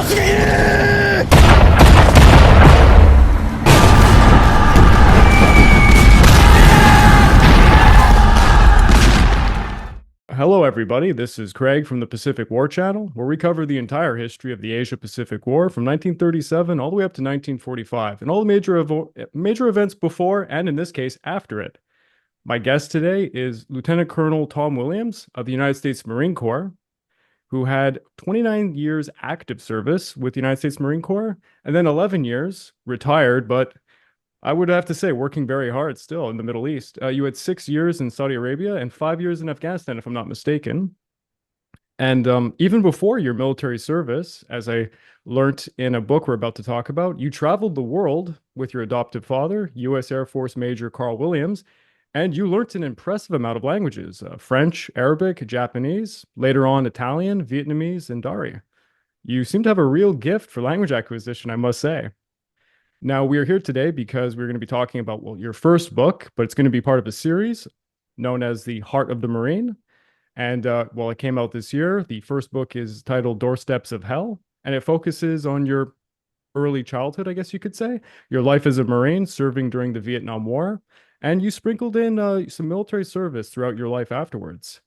Hello, everybody. This is Craig from the Pacific War Channel, where we cover the entire history of the Asia-Pacific War from 1937 all the way up to 1945, and all the major events before and, in this case, after it. My guest today is Lieutenant Colonel Tom Williams of the United States Marine Corps, who had 29 years active service with the United States Marine Corps, and then 11 years retired, but I would have to say, working very hard still in the Middle East. You had 6 years in Saudi Arabia and 5 years in Afghanistan, if I'm not mistaken. And even before your military service, as I learnt in a book we're about to talk about, you traveled the world with your adoptive father, U.S. Air Force Major Carl Williams, and you learnt an impressive amount of languages, French, Arabic, Japanese, later on Italian, Vietnamese, and Dari. You seem to have a real gift for language acquisition, I must say. Now, we are here today because we're going to be talking about, well, your first book, but it's going to be part of a series known as The Heart of the Marine. And, well, it came out this year. The first book is titled Doorsteps of Hell, and it focuses on your early childhood, I guess you could say, your life as a Marine serving during the Vietnam War, and you sprinkled in some military service throughout your life afterwards.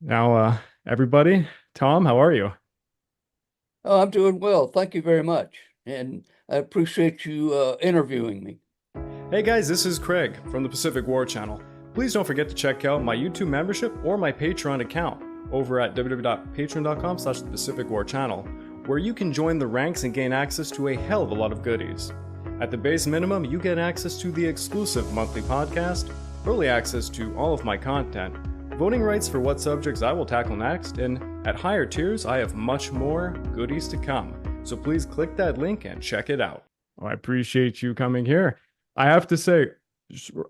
Now, everybody, Tom, how are you? Oh, I'm doing well. Thank you very much. And I appreciate you interviewing me. Hey guys, this is Craig from the Pacific War Channel. Please don't forget to check out my YouTube membership or my Patreon account over at www.patreon.com/thepacificwarchannel, where you can join the ranks and gain access to a hell of a lot of goodies. At the base minimum, you get access to the exclusive monthly podcast, early access to all of my content, voting rights for what subjects I will tackle next, and at higher tiers, I have much more goodies to come. So please click that link and check it out. Oh, I appreciate you coming here. I have to say,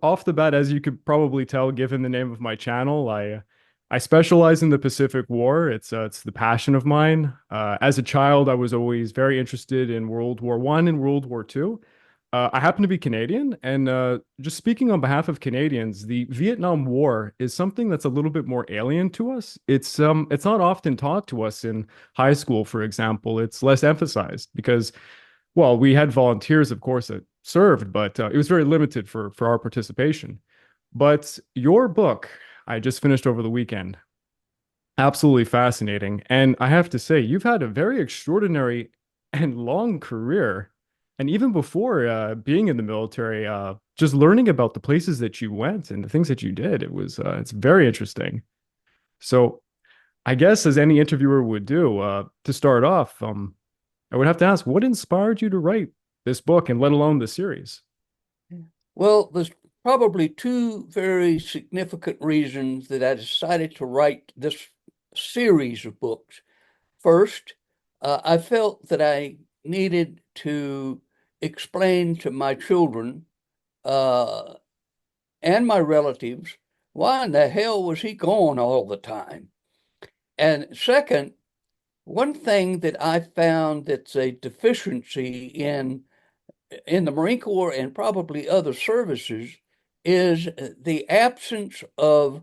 off the bat, as you could probably tell, given the name of my channel, I specialize in the Pacific War. It's the passion of mine. As a child, I was always very interested in World War I and World War II. I happen to be Canadian, and just speaking on behalf of Canadians, the Vietnam War is something that's a little bit more alien to us. It's not often taught to us in high school, for example. It's less emphasized because, well, we had volunteers, of course, that served, but it was very limited for our participation. But your book, I just finished over the weekend, absolutely fascinating. And I have to say, you've had a very extraordinary and long career. And even before being in the military, just learning about the places that you went and the things that you did, it's very interesting. So I guess as any interviewer would do, to start off, I would have to ask, what inspired you to write this book and let alone the series? Well, there's probably two very significant reasons that I decided to write this series of books. First, I felt that I needed to explain to my children and my relatives why in the hell was he gone all the time. And second, one thing that I found that's a deficiency in the Marine Corps and probably other services is the absence of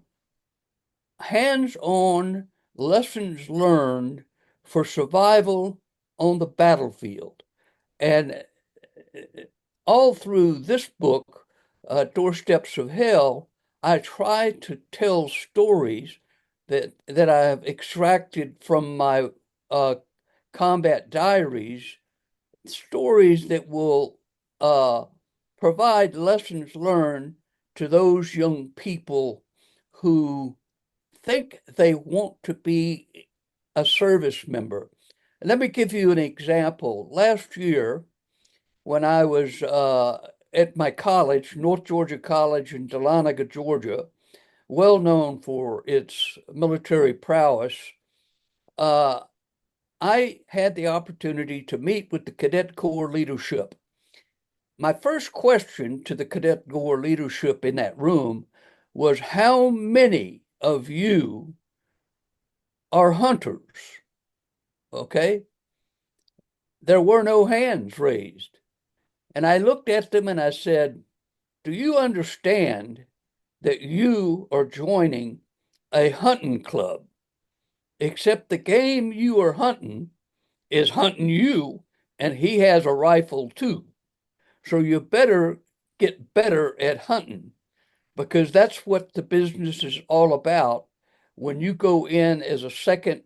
hands-on lessons learned for survival on the battlefield. And all through this book, Doorsteps of Hell, I try to tell stories that I have extracted from my combat diaries, stories that will provide lessons learned to those young people who think they want to be a service member. Let me give you an example. Last year, when I was at my college, North Georgia College in Dahlonega, Georgia, well known for its military prowess, I had the opportunity to meet with the Cadet Corps leadership. My first question to the Cadet Corps leadership in that room was, how many of you are hunters? Okay. There were no hands raised. And I looked at them and I said, do you understand that you are joining a hunting club? Except the game you are hunting is hunting you, and he has a rifle too. So you better get better at hunting because that's what the business is all about. When you go in as a second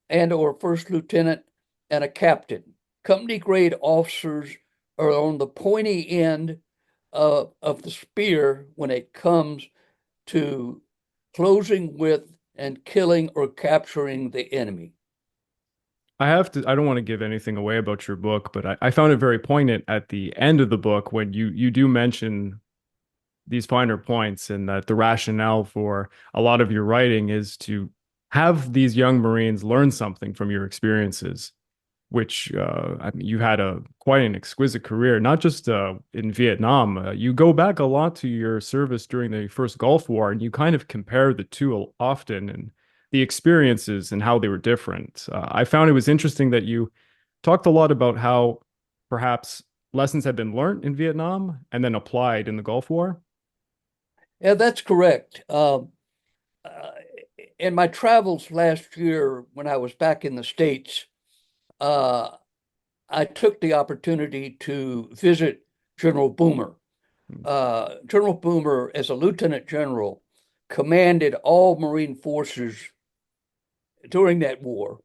and or first lieutenant and a captain, company grade officers are on the pointy end of the spear when it comes to closing with and killing or capturing the enemy. I don't want to give anything away about your book, but I found it very poignant at the end of the book when you do mention these finer points and that the rationale for a lot of your writing is to have these young Marines learn something from your experiences, which I mean, you had a quite an exquisite career, not just in Vietnam. You go back a lot to your service during the first Gulf War, and you kind of compare the two often and the experiences and how they were different. I found it was interesting that you talked a lot about how perhaps lessons had been learned in Vietnam and then applied in the Gulf War. Yeah, that's correct. Uh, in my travels last year, when I was back in the States, uh, I took the opportunity to visit General Boomer. General Boomer, as a lieutenant general, commanded all Marine forces during that war.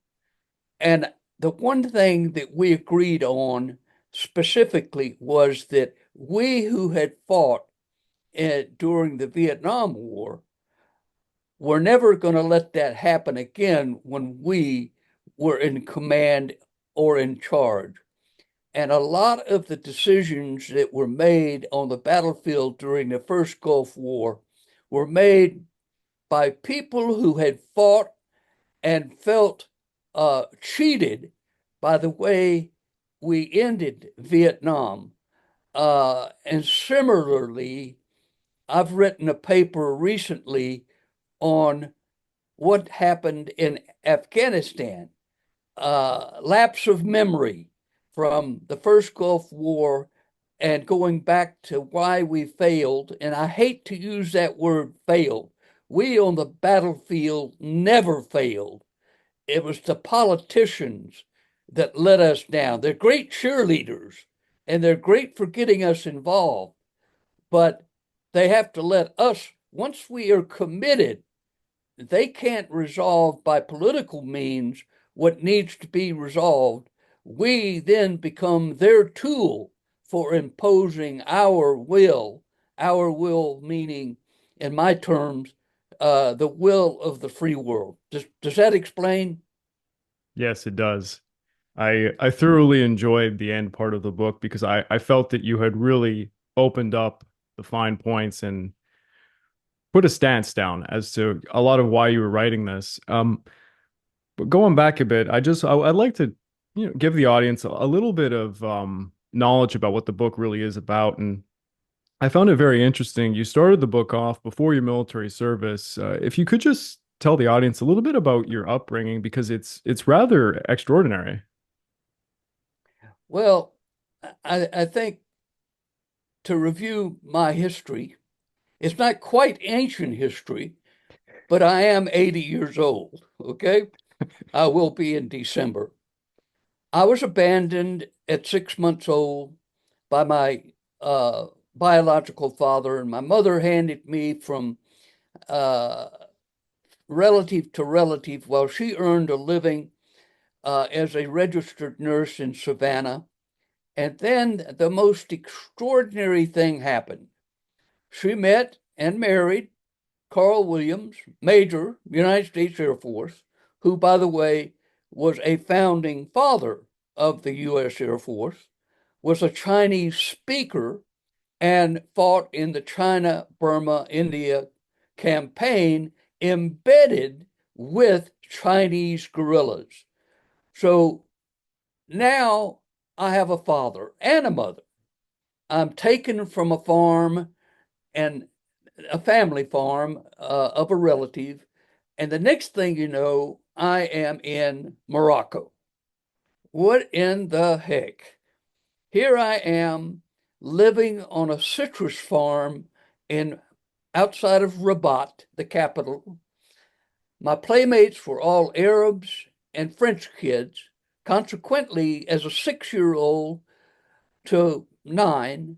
And the one thing that we agreed on specifically was that we who had fought during the Vietnam War were never going to let that happen again when we were in command or in charge. And a lot of the decisions that were made on the battlefield during the first Gulf War were made by people who had fought and felt cheated by the way we ended Vietnam. And similarly, I've written a paper recently on what happened in Afghanistan, lapse of memory from the first Gulf War and going back to why we failed. And I hate to use that word failed. We on the battlefield never failed. It was the politicians that let us down. They're great cheerleaders and they're great for getting us involved, but they have to let us, once we are committed, they can't resolve by political means what needs to be resolved. We then become their tool for imposing our will meaning, in my terms, the will of the free world. Does that explain? Yes, it does. I thoroughly enjoyed the end part of the book because I felt that you had really opened up the fine points and put a stance down as to a lot of why you were writing this. But going back a bit, I'd like to give the audience a little bit of knowledge about what the book really is about, and I found it very interesting. You started the book off before your military service. If you could just tell the audience a little bit about your upbringing because it's rather extraordinary. Well, I think to review my history, it's not quite ancient history, but I am 80 years old. Okay. I will be in December. I was abandoned at 6 months old by my uh, biological father, and my mother handed me from uh, relative to relative while she earned a living as a registered nurse in Savannah. And then the most extraordinary thing happened. She met and married Carl Williams, Major, United States Air Force, who, by the way, was a founding father of the U.S. Air Force, was a Chinese speaker, and fought in the China, Burma, India campaign embedded with Chinese guerrillas. So now I have a father and a mother. I'm taken from a farm and a family farm of a relative. And the next thing you know, I am in Morocco. What in the heck? Here I am living on a citrus farm in outside of Rabat, the capital. My playmates were all Arabs and French kids. Consequently, as a 6-year-old to 9,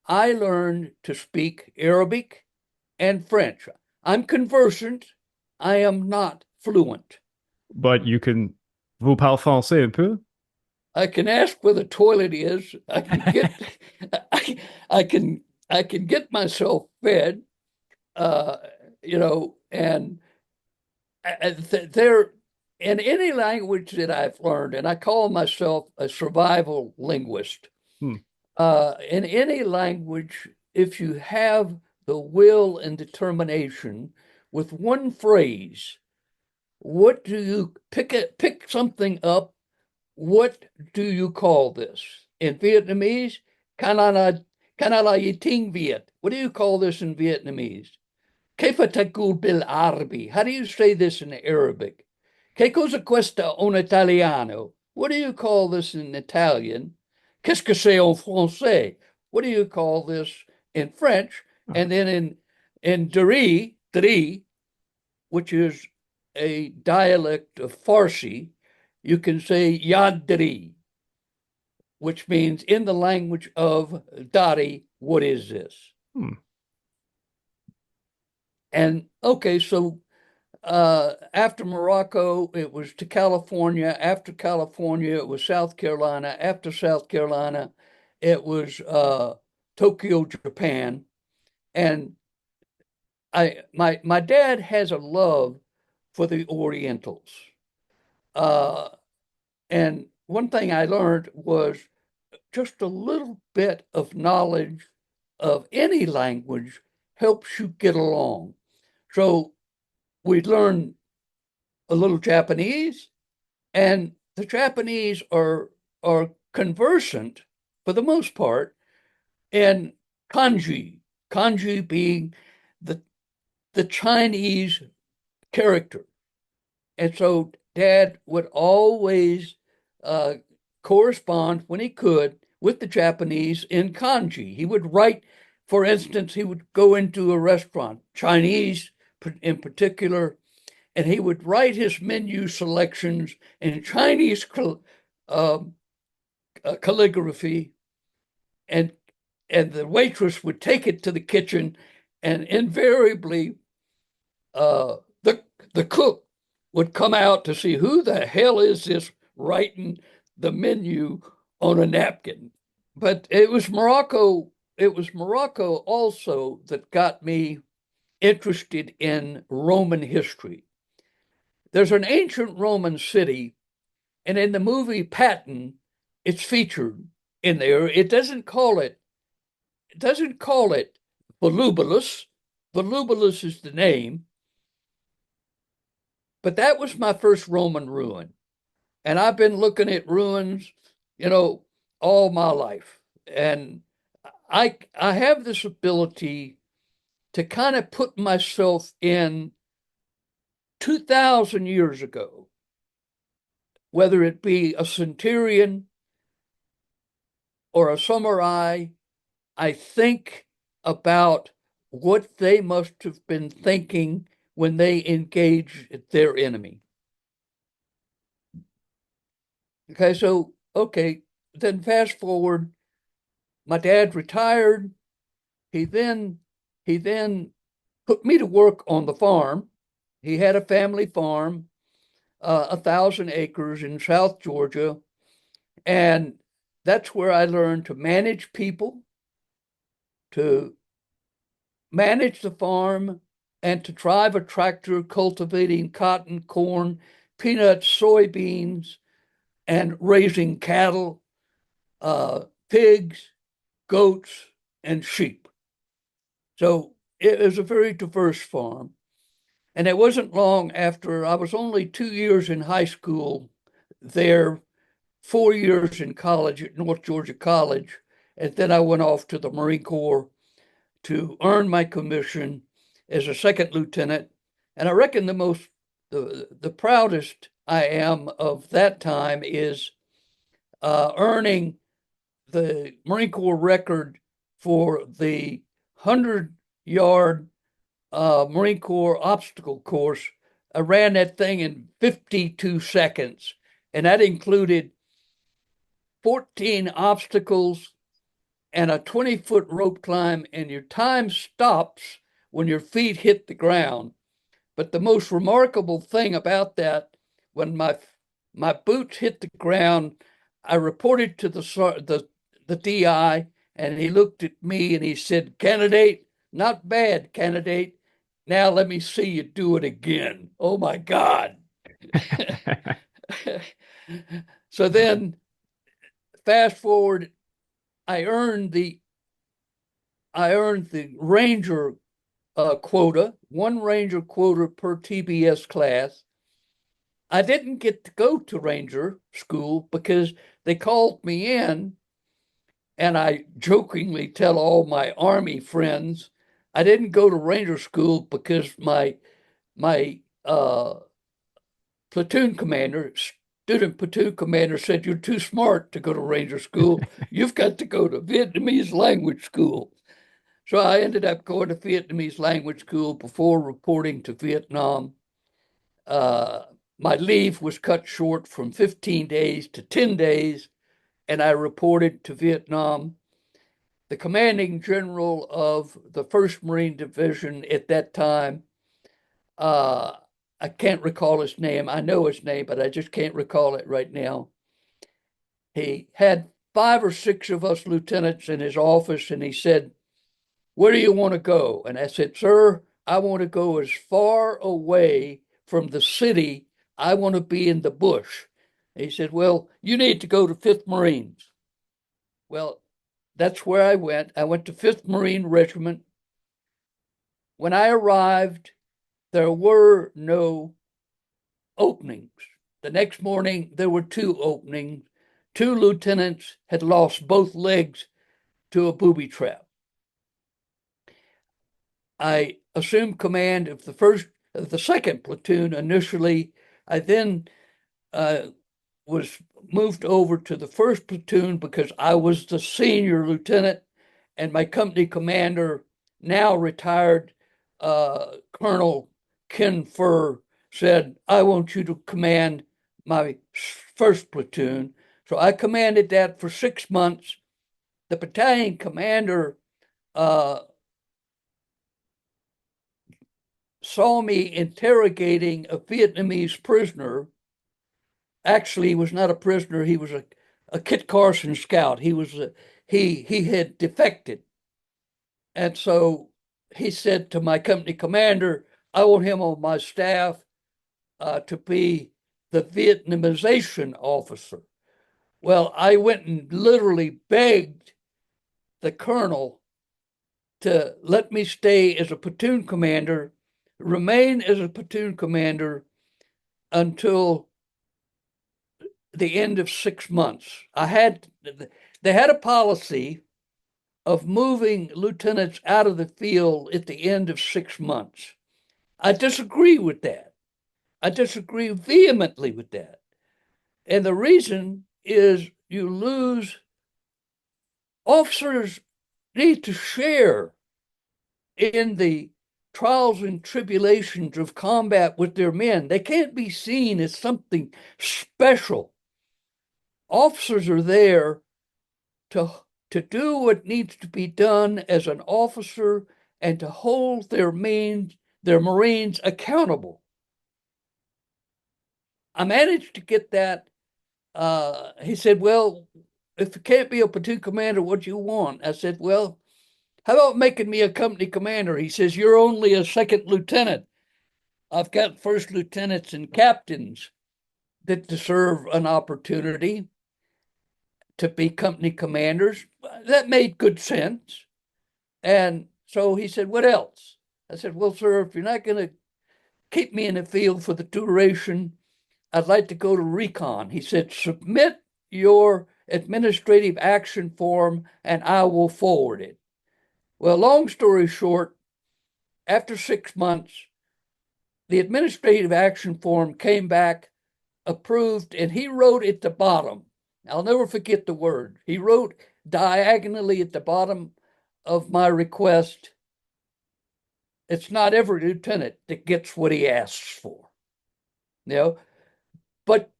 I learned to speak Arabic and French. I'm conversant. I am not fluent. But you can. Vous parlez français un peu? I can ask where the toilet is. I can get, I, I can, I can get myself fed. Uh, and there, in any language that I've learned, and I call myself a survival linguist. Hmm. In any language, if you have the will and determination, with one phrase, what do you pick something up? What do you call this? In Vietnamese, kanala yiting Viet. What do you call this in Vietnamese? Kaifa taqul bil Arabi? How do you say this in Arabic? Che cosa questa un italiano? What do you call this in Italian? Qu'est-ce que c'est en français? What do you call this in French? And then in Dari, which is a dialect of Farsi, you can say Yadri, which means in the language of Dari, what is this? Hmm. And okay, so after Morocco, it was to California. After California, it was South Carolina. After South Carolina, it was Tokyo, Japan. And my dad has a love for the Orientals. And one thing I learned was just a little bit of knowledge of any language helps you get along. So we learned a little Japanese, and the Japanese are conversant for the most part in kanji being the Chinese character. And so Dad would always correspond when he could with the Japanese in kanji. He would write, for instance, he would go into a restaurant, Chinese in particular, and he would write his menu selections in Chinese calligraphy, and the waitress would take it to the kitchen, and invariably the cook would come out to see who the hell is this writing the menu on a napkin. But it was Morocco also that got me interested in Roman history. There's an ancient Roman city, and in the movie Patton, it's featured in there. It doesn't call it Volubilis. Volubilis is the name, but that was my first Roman ruin. And I've been looking at ruins, all my life. And I have this ability to kind of put myself in 2,000 years ago, whether it be a centurion or a samurai. I think about what they must have been thinking when they engaged their enemy. Okay, then fast forward, my dad retired. He then put me to work on the farm. He had a family farm, 1,000 acres in South Georgia. And that's where I learned to manage people, to manage the farm, and to drive a tractor cultivating cotton, corn, peanuts, soybeans, and raising cattle, pigs, goats, and sheep. So it was a very diverse farm. And it wasn't long after I was only 2 years in high school there, 4 years in college at North Georgia College. And then I went off to the Marine Corps to earn my commission as a second lieutenant. And I reckon the proudest I am of that time is earning the Marine Corps record for the 100-yard Marine Corps obstacle course I ran that thing in 52 seconds, and that included 14 obstacles and a 20-foot rope climb, and your time stops when your feet hit the ground. But the most remarkable thing about that, when my boots hit the ground, I reported to the DI, and he looked at me and he said, "Candidate, not bad, candidate. Now let me see you do it again." Oh my God. So then fast forward, I earned the ranger quota, one ranger quota per TBS class. I didn't get to go to ranger school because they called me in, and I jokingly tell all my Army friends I didn't go to ranger school because my platoon commander, student platoon commander, said, "You're too smart to go to ranger school. You've got to go to Vietnamese language school." So I ended up going to Vietnamese language school before reporting to Vietnam. Uh, my leave was cut short from 15 days to 10 days, and I reported to Vietnam. The commanding general of the 1st Marine Division at that time, uh, I can't recall his name. I know his name, but I just can't recall it right now. He had 5 or 6 of us lieutenants in his office, and he said, "Where do you want to go?" And I said, "Sir, I want to go as far away from the city. I want to be in the bush." And he said, "Well, you need to go to 5th Marines." Well, that's where I went. I went to 5th Marine Regiment. When I arrived, there were no openings. The next morning, there were 2 openings. 2 lieutenants had lost both legs to a booby trap. I assumed command of the 2nd platoon initially. I then was moved over to the 1st platoon because I was the senior lieutenant, and my company commander, now retired Colonel Ken Furr, said, "I want you to command my 1st platoon." So I commanded that for 6 months. The battalion commander saw me interrogating a Vietnamese prisoner. Actually, he was not a prisoner. He was a Kit Carson scout. He had defected. And so he said to my company commander, "I want him on my staff to be the Vietnamization officer." Well, I went and literally begged the colonel to let me stay as a platoon commander, remain as a platoon commander until the end of 6 months. They had a policy of moving lieutenants out of the field at the end of 6 months. I disagree with that. I disagree vehemently with that. And the reason is you lose. Officers need to share in the trials and tribulations of combat with their men. They can't be seen as something special. Officers are there to do what needs to be done as an officer and to hold their Marines accountable. I managed to get that. He said, "Well, if you can't be a platoon commander, what do you want?" I said, "Well, how about making me a company commander?" He says, "You're only a 2nd lieutenant. I've got 1st lieutenants and captains that deserve an opportunity to be company commanders." That made good sense. And so he said, "What else?" I said, "Well, sir, if you're not going to keep me in the field for the duration, I'd like to go to recon." He said, "Submit your administrative action form and I will forward it." Well, long story short, after 6 months, the administrative action form came back approved, and he wrote at the bottom, I'll never forget the word. He wrote diagonally at the bottom of my request, "It's not every lieutenant that gets what he asks for." you know. But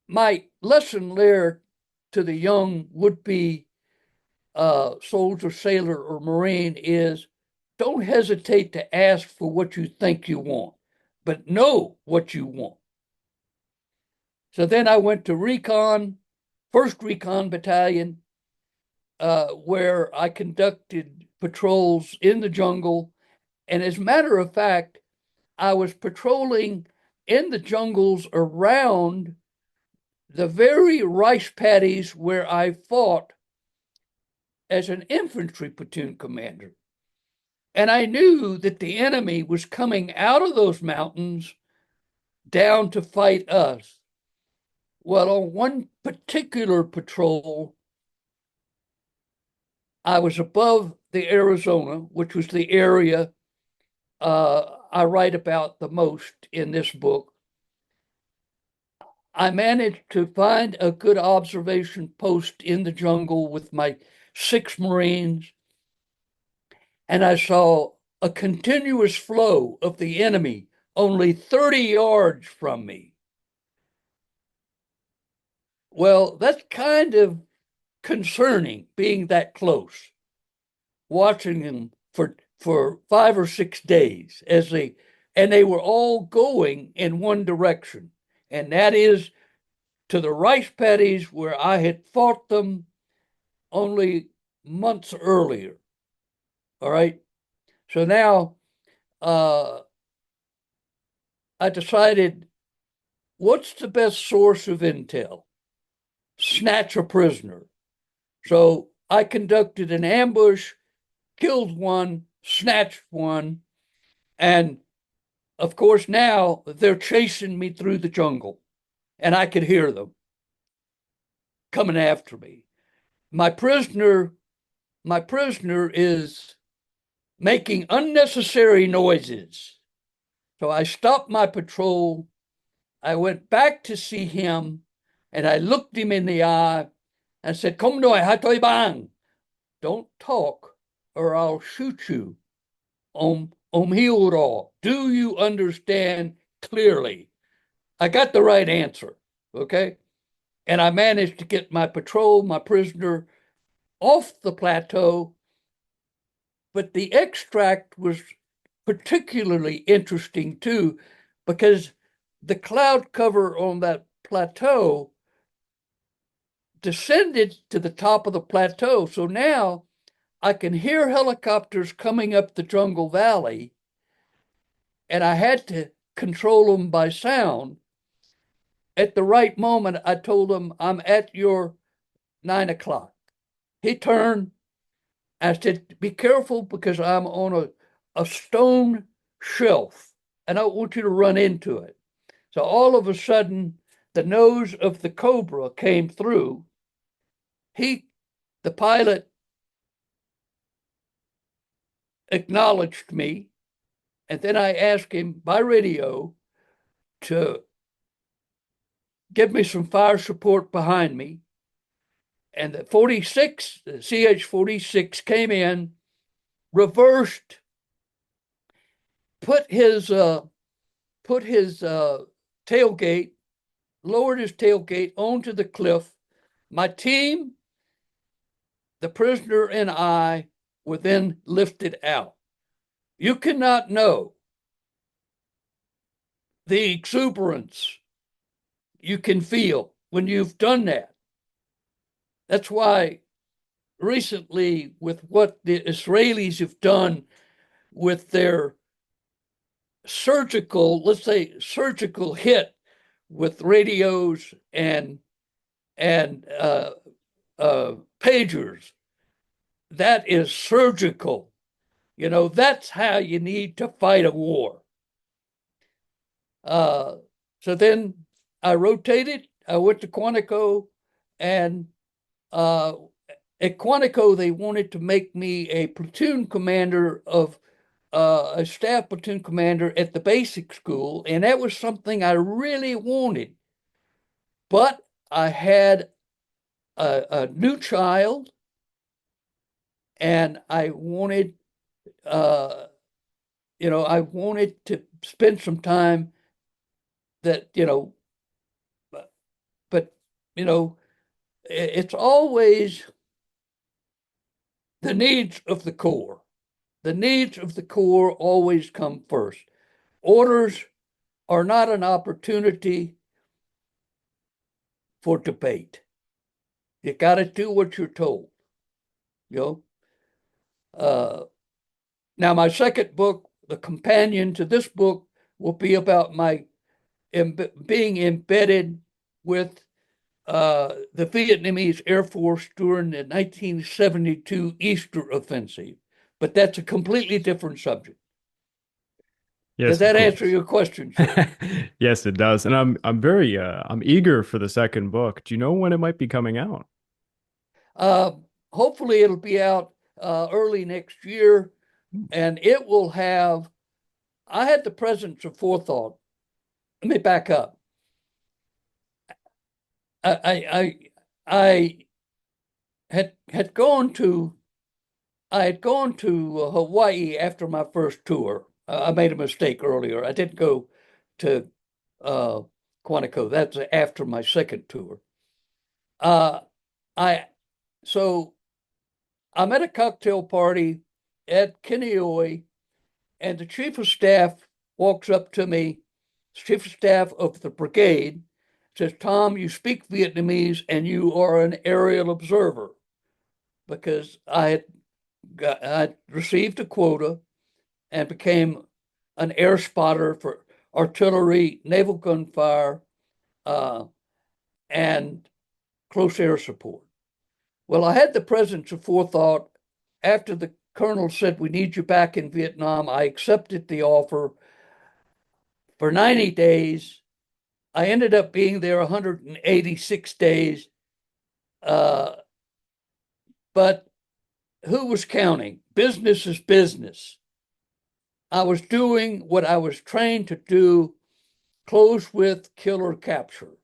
my lesson there to the young would-be soldier, sailor, or Marine is don't hesitate to ask for what you think you want, but know what you want. So then I went to recon, 1st Recon Battalion, where I conducted patrols in the jungle. And as a matter of fact, I was patrolling in the jungles around the very rice paddies where I fought as an infantry platoon commander. And I knew that the enemy was coming out of those mountains down to fight us. Well, on one particular patrol, I was above the Arizona, which was the area I write about the most in this book. I managed to find a good observation post in the jungle with my 6 Marines, and I saw a continuous flow of the enemy only 30 yards from me. Well, that's kind of concerning, being that close, watching them for 5 or 6 days and they were all going in one direction, and that is to the rice paddies where I had fought them only months earlier. All right. So now I decided, what's the best source of intel? Snatch a prisoner. So I conducted an ambush, killed one, snatched one, and of course now they're chasing me through the jungle, and I could hear them coming after me. My prisoner is making unnecessary noises. So I stopped my patrol. I went back to see him, and I looked him in the eye and said, "Kom noi hatoi bang. Don't talk or I'll shoot you. Hiuro. Do you understand clearly?" I got the right answer. Okay. And I managed to get my prisoner, off the plateau. But the extract was particularly interesting too, because the cloud cover on that plateau descended to the top of the plateau. So now I can hear helicopters coming up the jungle valley, and I had to control them by sound. At the right moment, I told him, "I'm at your 9 o'clock." He turned. I said, "Be careful because I'm on a stone shelf and I don't want you to run into it." So all of a sudden, the nose of the Cobra came through. The pilot acknowledged me, and then I asked him by radio to give me some fire support behind me. And the CH-46 came in, reversed, put his tailgate, lowered his tailgate onto the cliff. My team, the prisoner, and I were then lifted out. You cannot know the exuberance you can feel when you've done that. That's why recently, with what the Israelis have done with their let's say surgical hit with radios and pagers, that is surgical. That's how you need to fight a war. So then I rotated. I went to Quantico, and at Quantico, they wanted to make me a platoon commander of a staff platoon commander at the basic school, and that was something I really wanted. But I had a new child, and I wanted, I wanted to spend some time that, but, it's always the needs of the Corps. The needs of the Corps always come first. Orders are not an opportunity for debate. You got to do what you're told. Now, my second book, the companion to this book, will be about my being embedded with the Vietnamese Air Force during the 1972 Easter Offensive. But that's a completely different subject. Yes, Does that answer your question, sir? Yes, it does. And I'm very I'm eager for the second book. Do you know when it might be coming out? Uh, Hopefully, it'll be out early next year, and it will have. I had the presence of forethought. Let me back up. I had gone to Hawaii after my first tour. I made a mistake earlier. I didn't go to uh, Quantico. That's after my second tour. Uh, I so I'm at a cocktail party at Kinioi, and the chief of staff walks up to me, chief of staff of the brigade, says, "Tom, you speak Vietnamese and you are an aerial observer," because I received a quota and became an air spotter for artillery, naval gunfire, uh, and close air support. Well, I had the presence of forethought. After the colonel said, "We need you back in Vietnam," I accepted the offer for 90 days. I ended up being there 186 days. Uh, but who was counting? Business is business. I was doing what I was trained to do: close with, kill, or capture.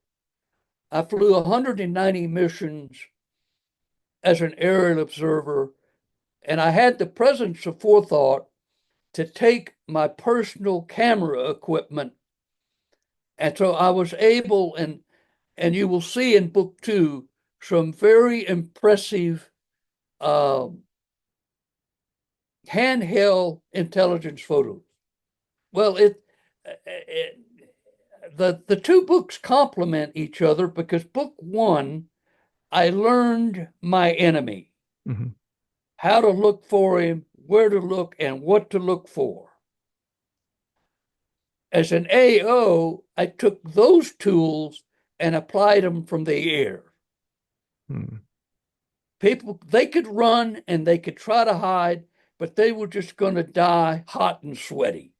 I flew 190 missions as an aerial observer, and I had the presence of forethought to take my personal camera equipment. And so I was able, and you will see in book 2 some very impressive handheld intelligence photos. Well, the two books complement each other, because book 1, I learned my enemy, Mhm. how to look for him, where to look, and what to look for. As an AO, I took those tools and applied them from the air. Hmm. People, they could run and they could try to hide, but they were just going to die hot and sweaty.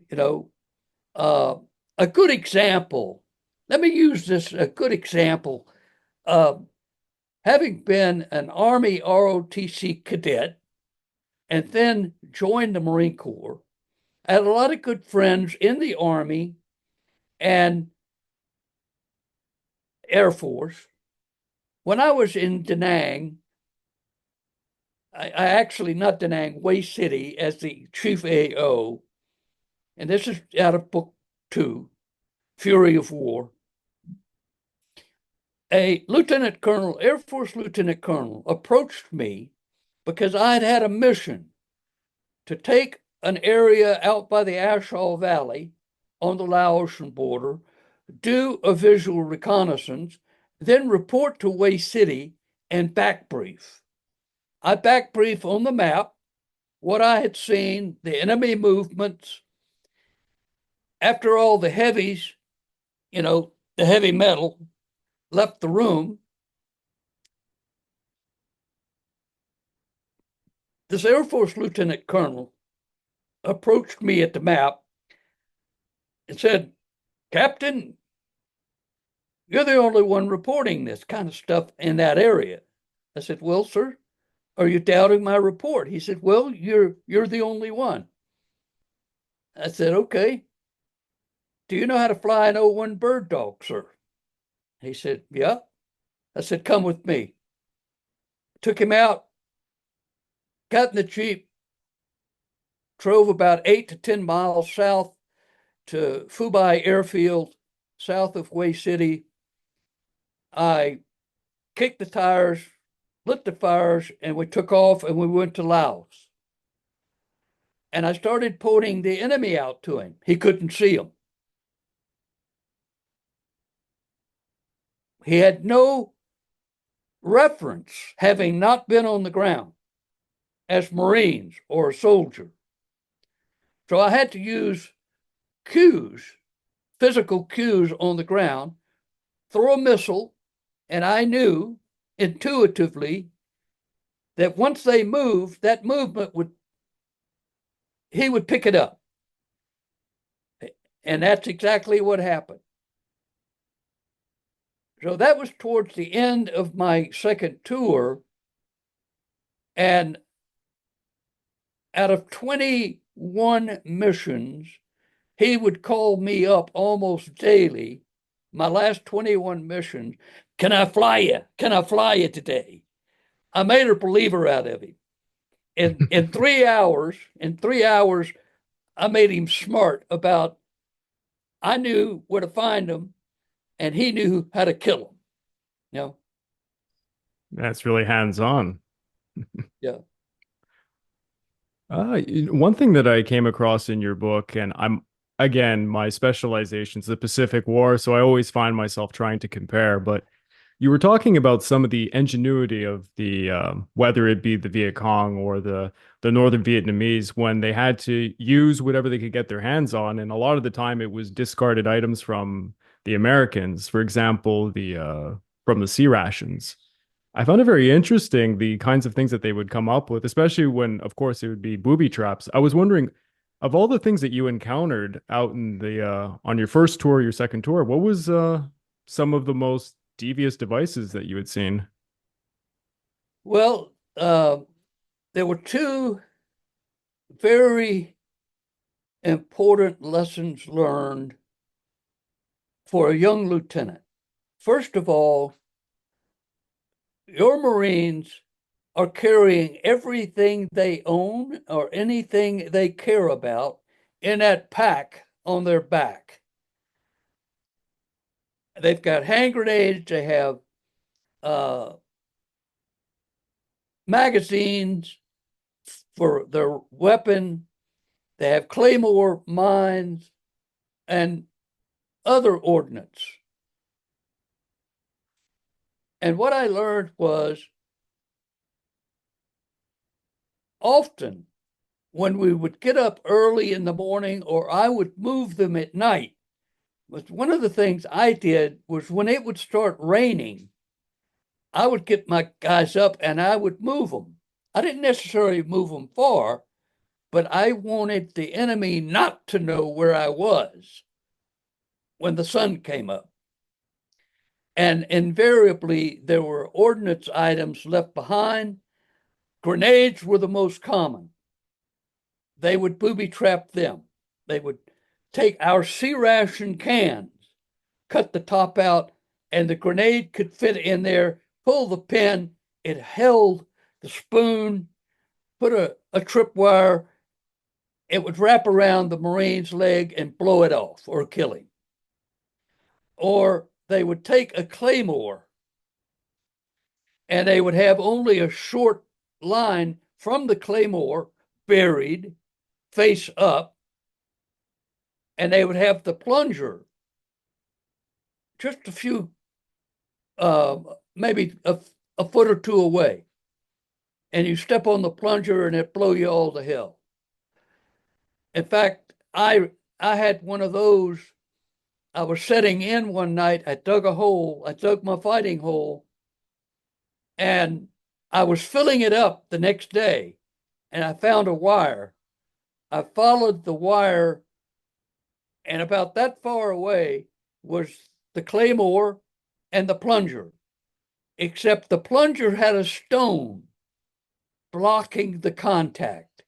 You know, uh, a good example. Let me use this, a good example. Having been an Army ROTC cadet and then joined the Marine Corps, I had a lot of good friends in the Army and Air Force. When I was in Da Nang, I actually, not Da Nang, Way City, as the chief AO, and this is out of book 2, Fury of War. A lieutenant colonel, Air Force lieutenant colonel, approached me because I had had a mission to take an area out by the Ashall Valley on the Laotian border, do a visual reconnaissance, then report to Way City and back brief. I back brief on the map what I had seen, the enemy movements. After all the heavies, the heavy metal, left the room, this Air Force lieutenant colonel approached me at the map and said, "Captain, you're the only one reporting this kind of stuff in that area." I said, "Well, sir, are you doubting my report?" He said, "Well, you're the only one." I said, "Okay. Do you know how to fly an O-1 bird dog, sir?" He said, "Yeah." I said, "Come with me." Took him out, got in the Jeep, drove about 8 to 10 miles south, to Fubai Airfield, south of Hue City. I kicked the tires, lit the fires, and we took off and we went to Laos. And I started pointing the enemy out to him. He couldn't see him. He had no reference, having not been on the ground as Marines or a soldier. So I had to use cues, physical cues on the ground, throw a missile, and I knew intuitively that once they moved, that movement he would pick it up. And that's exactly what happened. So that was towards the end of my second tour. And out of 21 missions, he would call me up almost daily. My last 21 missions, can I fly you? Can I fly you today? I made a believer out of him. In 3 hours, I made him smart about, I knew where to find him and he knew how to kill him. You know? That's really hands-on. Yeah. One thing that I came across in your book, and again, my specialization is the Pacific War, so I always find myself trying to compare, but you were talking about some of the ingenuity of the whether it be the Viet Cong or the Northern Vietnamese when they had to use whatever they could get their hands on, and a lot of the time it was discarded items from the Americans. For example, the from the sea rations. I found it very interesting the kinds of things that they would come up with, especially when, of course, it would be booby traps. I was wondering, of all the things that you encountered out in the on your first tour, your second tour, what was some of the most devious devices that you had seen? Well, there were two very important lessons learned for a young lieutenant. First of all, your Marines are carrying everything they own or anything they care about in that pack on their back. They've got hand grenades, they have magazines for their weapon, they have claymore mines and other ordnance. And what I learned was often when we would get up early in the morning or I would move them at night, was one of the things I did was when it would start raining, I would get my guys up and I would move them. I didn't necessarily move them far, but I wanted the enemy not to know where I was when the sun came up. And invariably, there were ordnance items left behind. Grenades were the most common. They would booby trap them. They would take our sea ration cans, cut the top out, and the grenade could fit in there, pull the pin, it held the spoon, put a tripwire, it would wrap around the Marine's leg and blow it off or kill him. Or they would take a claymore and they would have only a short line from the claymore buried face up, and they would have the plunger just a few, maybe a foot or two away. And you step on the plunger and it blow you all to hell. In fact, I had one of those. I was setting in one night. I dug a hole. I dug my fighting hole. And I was filling it up the next day. And I found a wire. I followed the wire. And about that far away was the claymore and the plunger. Except the plunger had a stone blocking the contact.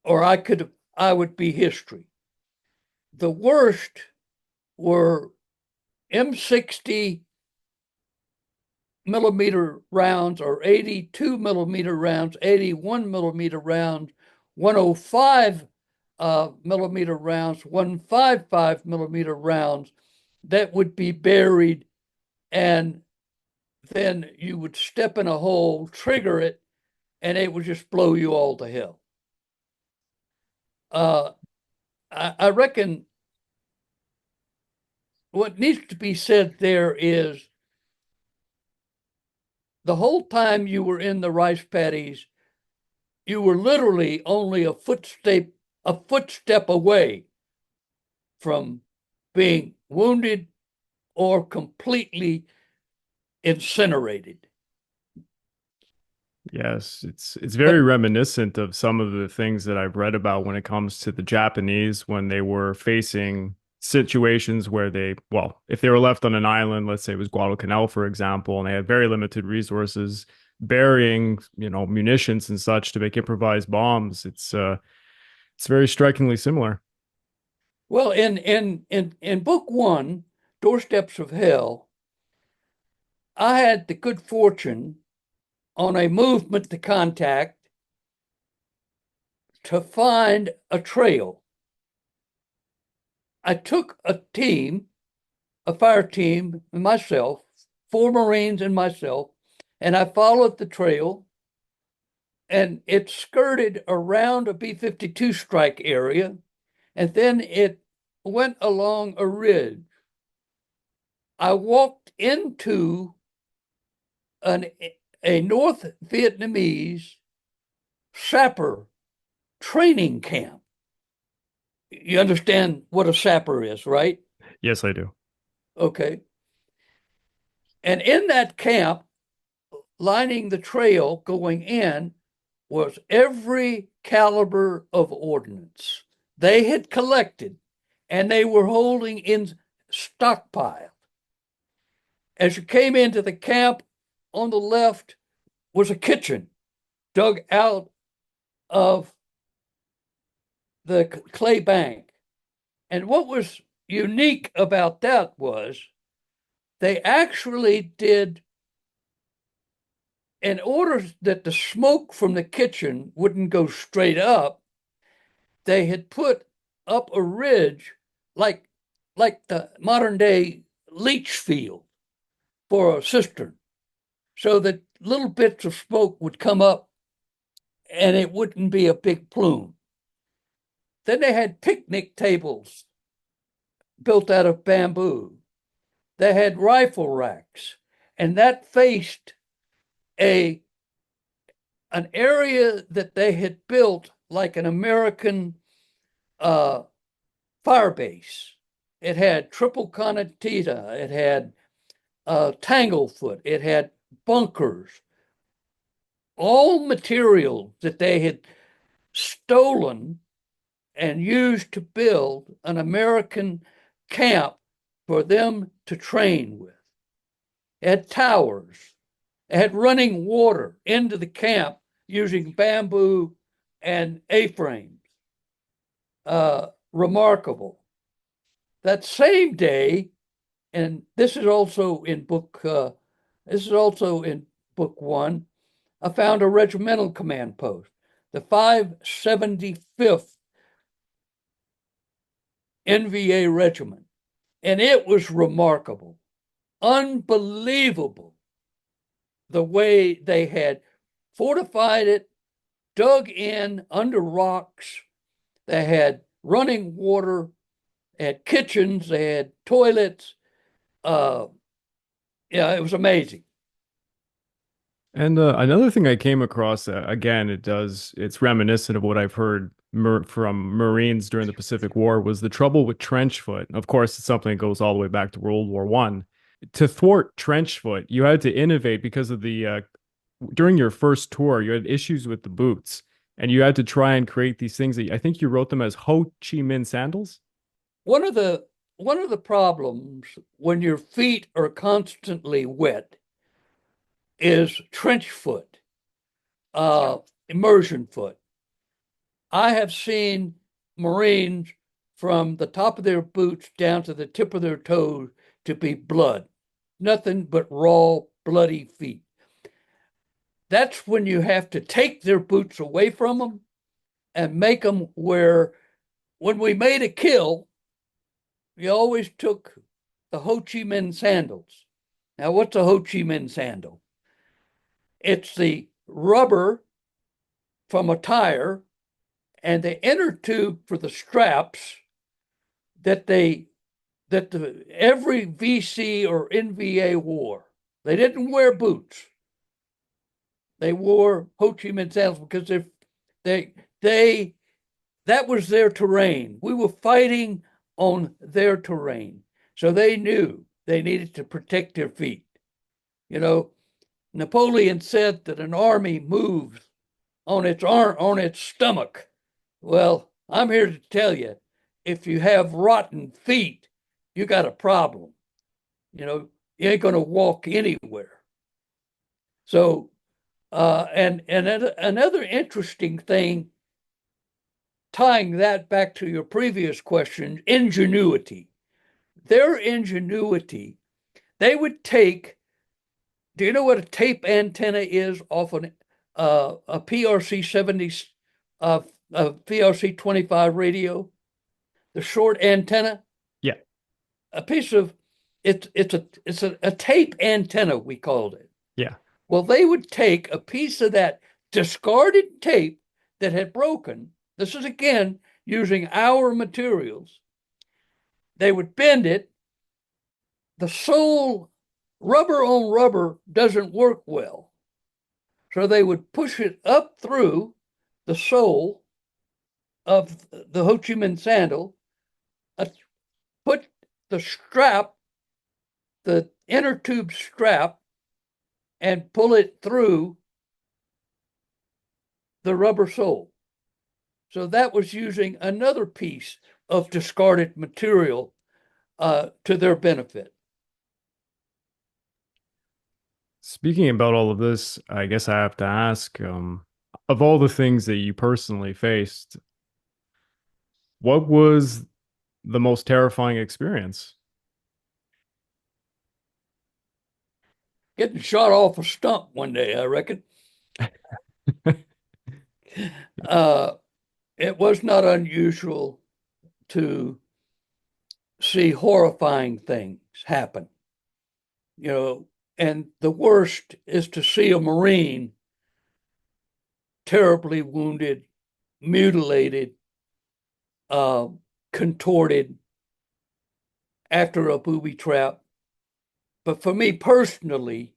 Or I would be history. The worst were M60 millimeter rounds or 82 millimeter rounds, 81 millimeter rounds, 105 millimeter rounds, 155 millimeter rounds that would be buried, and then you would step in a hole, trigger it, and it would just blow you all to hell. I reckon what needs to be said there is the whole time you were in the rice paddies, you were literally only a footstep away from being wounded or completely incinerated. Yes, it's very But reminiscent of some of the things that I've read about when it comes to the Japanese when they were facing situations where they, well, if they were left on an island, let's say it was Guadalcanal, for example, and they had very limited resources, burying, munitions and such to make improvised bombs. It's very strikingly similar. well, in book one, Doorsteps of Hell, I had the good fortune on a movement to contact to find a trail. I took a team, a fire team, and myself, 4 Marines and myself, and I followed the trail, and it skirted around a B-52 strike area, and then it went along a ridge. I walked into a North Vietnamese sapper training camp. You understand what a sapper is, right? Yes, I do. Okay. And in that camp, lining the trail going in, was every caliber of ordnance they had collected and they were holding in stockpile. As you came into the camp, on the left was a kitchen dug out of the clay bank. And what was unique about that was they actually did, in order that the smoke from the kitchen wouldn't go straight up, they had put up a ridge like the modern day leach field for a cistern, so that little bits of smoke would come up and it wouldn't be a big plume. Then they had picnic tables built out of bamboo. They had rifle racks, and that faced an area that they had built like an American fire base. It had triple connectita, it had tanglefoot, it had bunkers, all material that they had stolen and used to build an American camp for them to train with. It had towers. It had running water into the camp using bamboo and A-frames. Remarkable. That same day, and this is also in book one, I found a regimental command post, the 575th NVA Regiment, and it was remarkable, unbelievable the way they had fortified it, dug in under rocks. They had running water, they had kitchens, they had toilets. It was amazing. And another thing I came across, again, it's reminiscent of what I've heard from Marines during the Pacific War, was the trouble with trench foot. Of course, it's something that goes all the way back to World War One. To thwart trench foot, you had to innovate because of during your first tour, you had issues with the boots, and you had to try and create these things that I think you wrote them as Ho Chi Minh sandals. One of the problems when your feet are constantly wet is trench foot, immersion foot. I have seen Marines from the top of their boots down to the tip of their toes to be blood, nothing but raw, bloody feet. That's when you have to take their boots away from them and make them wear when we made a kill, we always took the Ho Chi Minh sandals. Now, what's a Ho Chi Minh sandal? It's the rubber from a tire and the inner tube for the straps that every VC or NVA wore. They didn't wear boots. They wore Ho Chi Minh sandals because that was their terrain. We were fighting on their terrain. So they knew they needed to protect their feet. You know, Napoleon said that an army moves on its stomach. Well, I'm here to tell you, if you have rotten feet, you got a problem. You ain't going to walk anywhere. So, and another interesting thing, tying that back to your previous question, ingenuity. Their ingenuity, they would take, do you know what a tape antenna is off a PRC 70, a PRC 25 radio? The short antenna? Yeah. A piece of, it's a tape antenna, we called it. Yeah. Well, they would take a piece of that discarded tape that had broken. This is, again, using our materials. They would bend it. The sole, rubber on rubber doesn't work well. So they would push it up through the sole of the Ho Chi Minh sandal, put the strap, the inner tube strap, and pull it through the rubber sole. So that was using another piece of discarded material to their benefit. Speaking about all of this, I guess I have to ask, of all the things that you personally faced, what was the most terrifying experience? Getting shot off a stump one day, I reckon. It was not unusual to see horrifying things happen. And the worst is to see a Marine terribly wounded, mutilated, contorted after a booby trap. But for me personally,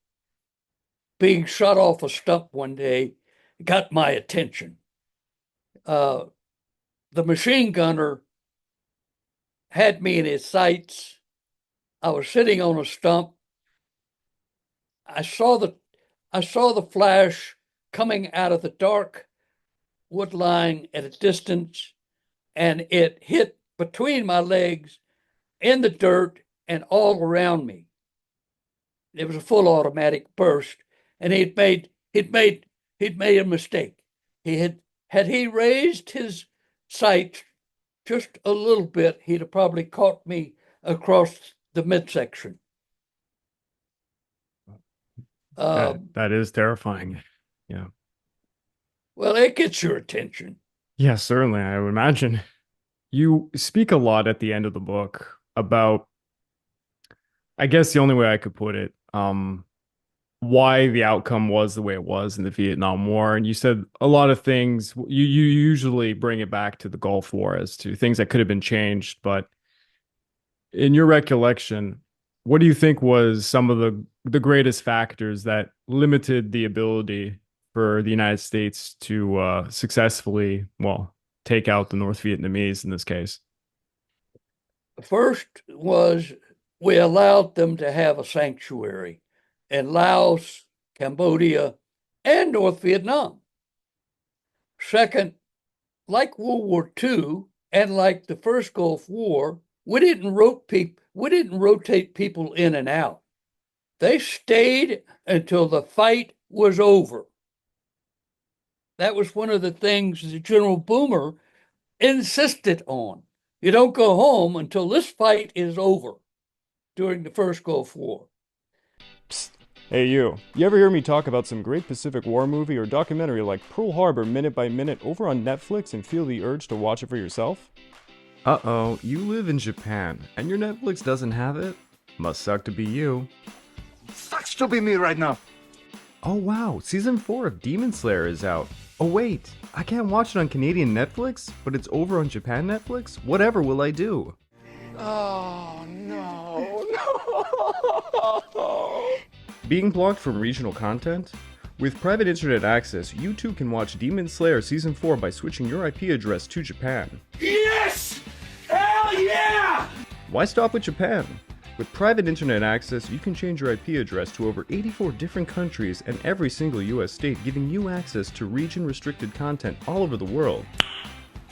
being shot off a stump one day got my attention. The machine gunner had me in his sights. I was sitting on a stump. I saw the flash coming out of the dark wood line at a distance, and it hit between my legs in the dirt and all around me. It was a full automatic burst, and he'd made a mistake. Had he raised his sights just a little bit, he'd have probably caught me across the midsection. That is terrifying. Yeah. Well, it gets your attention. Yeah, certainly. I would imagine. You speak a lot at the end of the book about, I guess the only way I could put it, why the outcome was the way it was in the Vietnam War. And you said a lot of things, you usually bring it back to the Gulf War as to things that could have been changed. But in your recollection, what do you think was some of the greatest factors that limited the ability for the United States to successfully, take out the North Vietnamese in this case? First was we allowed them to have a sanctuary in Laos, Cambodia, and North Vietnam. Second, like World War II and like the first Gulf War, we didn't rotate people in and out. They stayed until the fight was over. That was one of the things that General Boomer insisted on. You don't go home until this fight is over during the first Gulf War. Psst. Hey, you ever hear me talk about some great Pacific War movie or documentary like Pearl Harbor Minute by Minute over on Netflix and feel the urge to watch it for yourself? Uh-oh, you live in Japan, and your Netflix doesn't have it? Must suck to be you. Sucks to be me right now. Oh wow, season 4 of Demon Slayer is out. Oh wait, I can't watch it on Canadian Netflix, but it's over on Japan Netflix? Whatever will I do? Oh, no. Being blocked from regional content? With private internet access, you too can watch Demon Slayer Season 4 by switching your IP address to Japan. Yes! Hell yeah! Why stop with Japan? With private internet access, you can change your IP address to over 84 different countries and every single US state, giving you access to region-restricted content all over the world.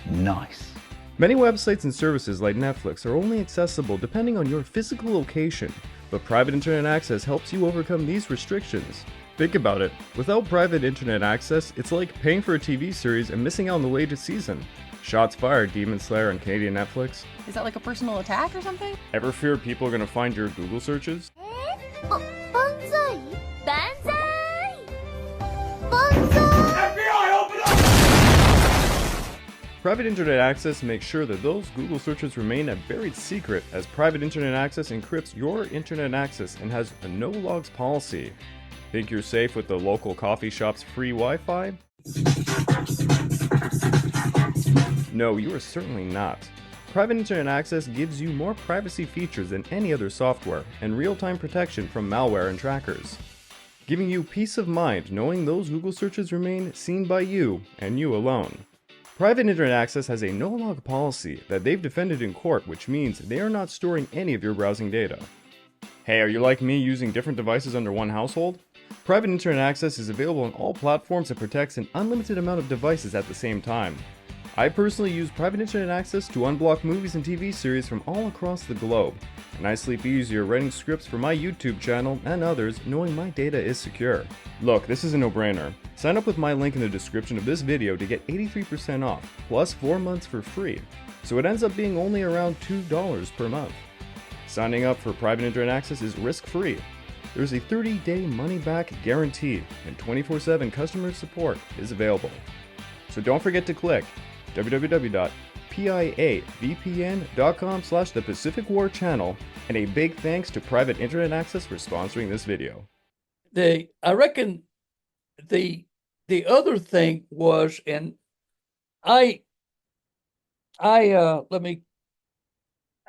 Nice. Many websites and services like Netflix are only accessible depending on your physical location, but private internet access helps you overcome these restrictions. Think about it, without private internet access, it's like paying for a TV series and missing out on the latest season. Shots fired, Demon Slayer on Canadian Netflix. Is that like a personal attack or something? Ever fear people are gonna find your Google searches? Banzai! Banzai! Banzai! FBI, open up! Private internet access makes sure that those Google searches remain a buried secret, as private internet access encrypts your internet access and has a no logs policy. Think you're safe with the local coffee shop's free Wi-Fi? No, you are certainly not. Private internet access gives you more privacy features than any other software, and real-time protection from malware and trackers, giving you peace of mind knowing those Google searches remain seen by you and you alone. Private internet access has a no-log policy that they've defended in court, which means they are not storing any of your browsing data. Hey, are you like me using different devices under one household? Private internet access is available on all platforms and protects an unlimited amount of devices at the same time. I personally use private internet access to unblock movies and TV series from all across the globe, and I sleep easier writing scripts for my YouTube channel and others knowing my data is secure. Look, this is a no-brainer. Sign up with my link in the description of this video to get 83% off, plus 4 months for free, so it ends up being only around $2 per month. Signing up for private internet access is risk-free. There's a 30-day money-back guarantee, and 24/7 customer support is available. So don't forget to click www.piavpn.com/the Pacific War Channel, and a big thanks to Private Internet Access for sponsoring this video. I reckon the other thing was, and I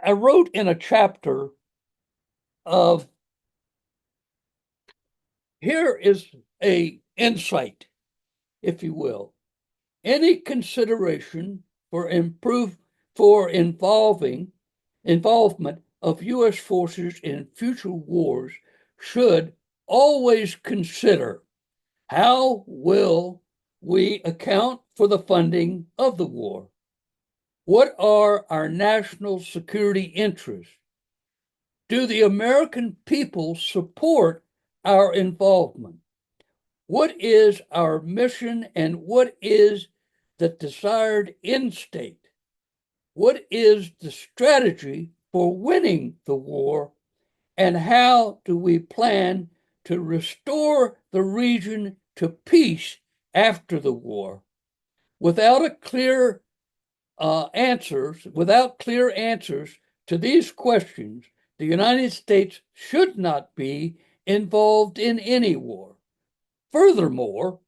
wrote in a chapter of, here is a insight, if you will. Any consideration for involvement of U.S. forces in future wars should always consider how will we account for the funding of the war? What are our national security interests? Do the American people support our involvement? What is our mission and what is the desired end state? What is the strategy for winning the war? And how do we plan to restore the region to peace after the war? Without clear answers to these questions, the United States should not be involved in any war. Furthermore,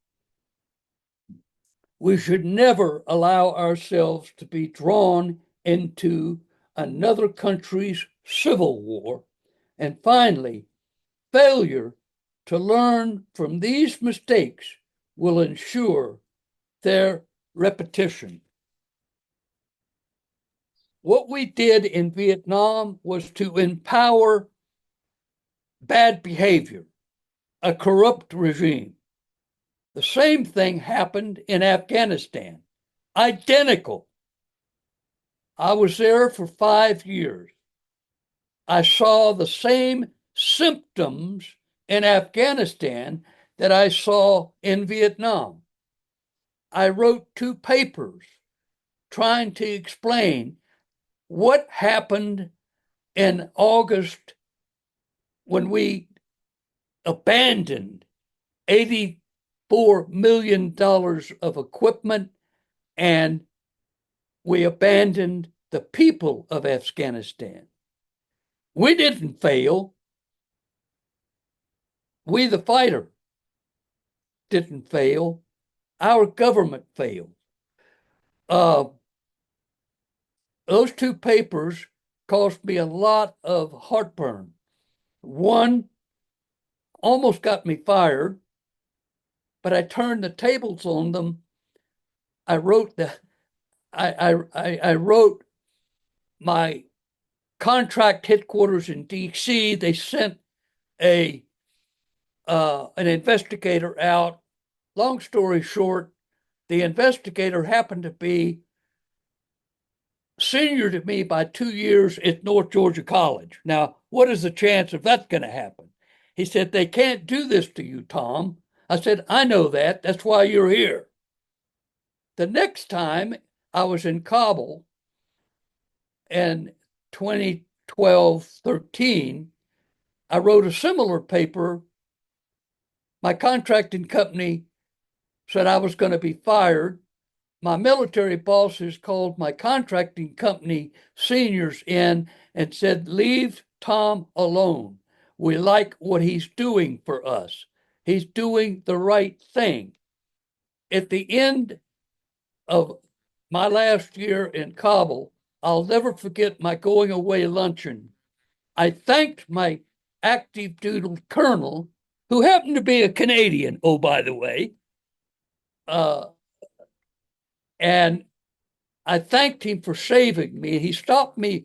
we should never allow ourselves to be drawn into another country's civil war. And finally, failure to learn from these mistakes will ensure their repetition. What we did in Vietnam was to empower bad behavior, a corrupt regime. The same thing happened in Afghanistan. Identical. I was there for 5 years. I saw the same symptoms in Afghanistan that I saw in Vietnam. I wrote 2 papers trying to explain what happened in August when we abandoned $84 million of equipment and we abandoned the people of Afghanistan. We didn't fail. We, the fighter, didn't fail. Our government failed. Those two papers caused me a lot of heartburn. One almost got me fired, but I turned the tables on them. I wrote I wrote my contract headquarters in D.C. They sent an investigator out. Long story short, the investigator happened to be senior to me by 2 years at North Georgia College. Now, what is the chance of that going to happen? He said, they can't do this to you, Tom. I said, I know that. That's why you're here. The next time I was in Kabul in 2012-13, I wrote a similar paper. My contracting company said I was going to be fired. My military bosses called my contracting company seniors in and said, leave Tom alone. We like what he's doing for us. He's doing the right thing. At the end of my last year in Kabul, I'll never forget my going away luncheon. I thanked my active duty colonel, who happened to be a Canadian, oh, by the way, and I thanked him for saving me. He stopped me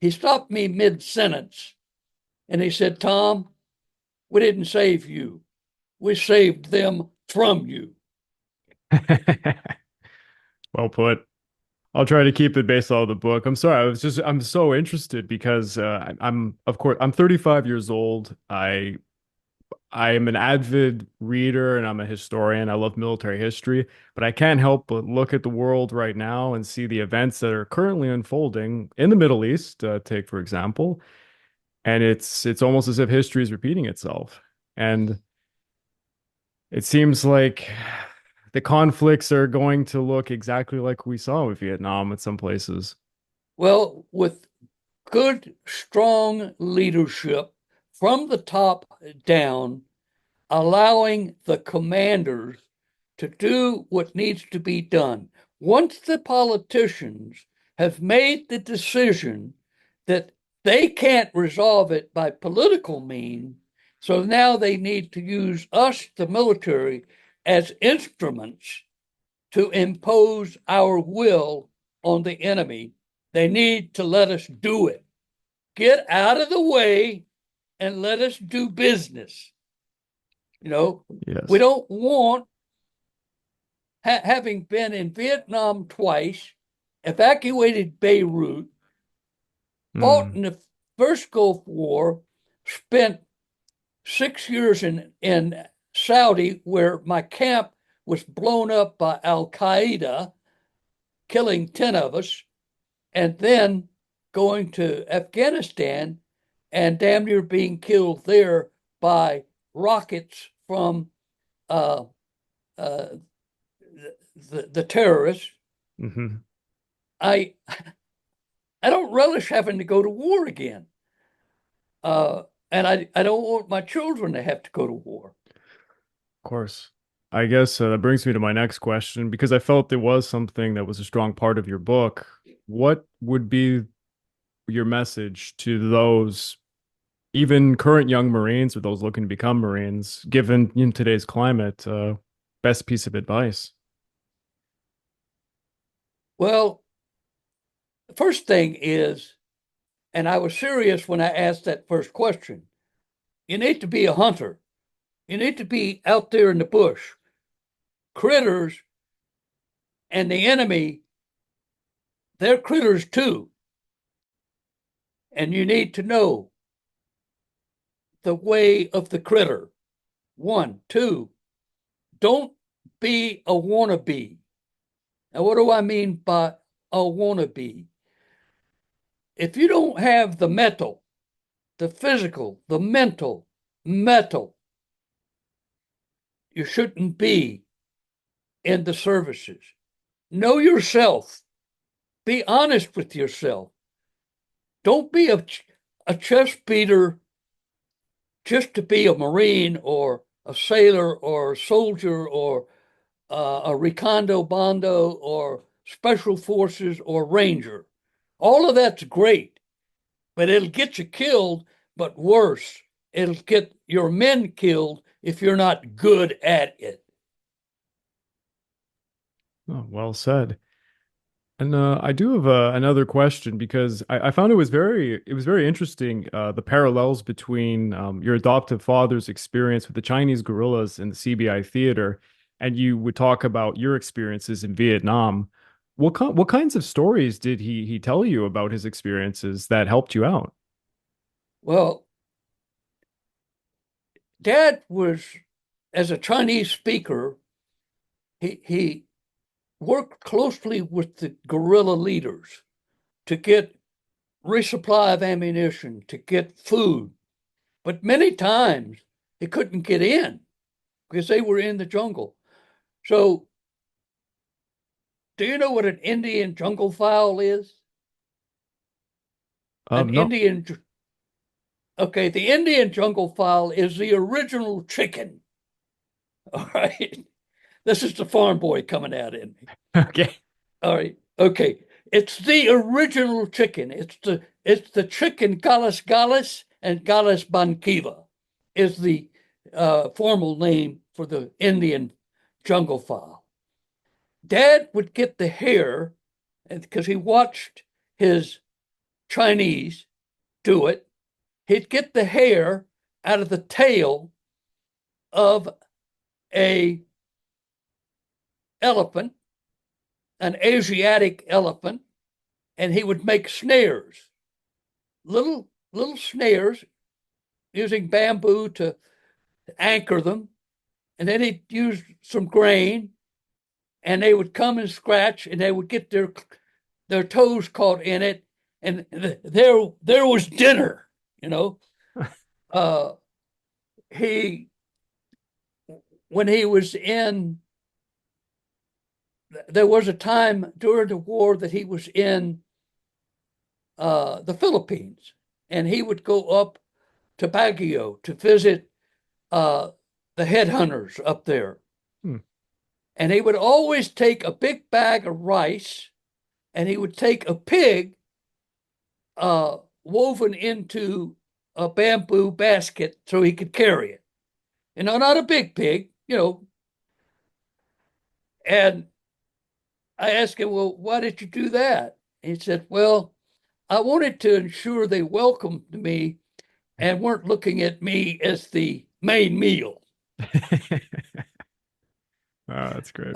mid-sentence, and he said, Tom, we didn't save you. We saved them from you. Well put. I'll try to keep it based on the book. I'm sorry. I'm so interested because of course, I'm 35 years old. I am an avid reader and I'm a historian. I love military history, but I can't help but look at the world right now and see the events that are currently unfolding in the Middle East, take for example, and it's almost as if history is repeating itself. And it seems like the conflicts are going to look exactly like we saw with Vietnam at some places. Well, with good, strong leadership from the top down, allowing the commanders to do what needs to be done. Once the politicians have made the decision that they can't resolve it by political means, so now they need to use us, the military, as instruments to impose our will on the enemy. They need to let us do it. Get out of the way and let us do business. Yes. We don't want, having been in Vietnam twice, evacuated Beirut, fought in the first Gulf War, spent 6 years in Saudi, where my camp was blown up by Al-Qaeda, killing 10 of us, and then going to Afghanistan and damn near being killed there by rockets from the terrorists. Mm-hmm. I don't relish having to go to war again. And I don't want my children to have to go to war. Of course. I guess that brings me to my next question because I felt there was something that was a strong part of your book. What would be your message to those, even current young Marines or those looking to become Marines, given in today's climate, best piece of advice? Well, the first thing is, and I was serious when I asked that first question, you need to be a hunter. You need to be out there in the bush. Critters and the enemy, they're critters too. And you need to know the way of the critter. 1, 2, don't be a wannabe. Now, what do I mean by a wannabe? If you don't have the mental, the physical, the mental, you shouldn't be in the services. Know yourself. be honest with yourself. Don't be a chest beater just to be a Marine or a sailor or a soldier or a recondo bondo or special forces or ranger. All of that's great, but it'll get you killed. But worse, it'll get your men killed if you're not good at it. Oh, well said. And I do have another question because I found it was very interesting the parallels between your adoptive father's experience with the Chinese guerrillas in the CBI theater, and you would talk about your experiences in Vietnam. What kinds of stories did he tell you about his experiences that helped you out? Well, Dad was, as a Chinese speaker, he worked closely with the guerrilla leaders to get resupply of ammunition, to get food. But many times he couldn't get in because they were in the jungle. So, do you know what an Indian jungle fowl is? No. Okay, the Indian jungle fowl is the original chicken. All right. This is the farm boy coming out in me. Okay. All right. Okay. It's the original chicken. It's the chicken Gallus Gallus and Gallus bankiva is the formal name for the Indian jungle fowl. Dad would get the hair, because he watched his Chinese do it. He'd get the hair out of the tail of a elephant, an Asiatic elephant, and he would make snares, little snares using bamboo to anchor them. And then he'd use some grain, and they would come and scratch, and they would get their toes caught in it, and there was dinner, you know. When he was in, there was a time during the war that he was in the Philippines, and he would go up to Baguio to visit the headhunters up there. And he would always take a big bag of rice, and he would take a pig woven into a bamboo basket so he could carry it. You know, not a big pig, you know. And I asked him, well, why did you do that? He said, well, I wanted to ensure they welcomed me and weren't looking at me as the main meal. Oh, that's great.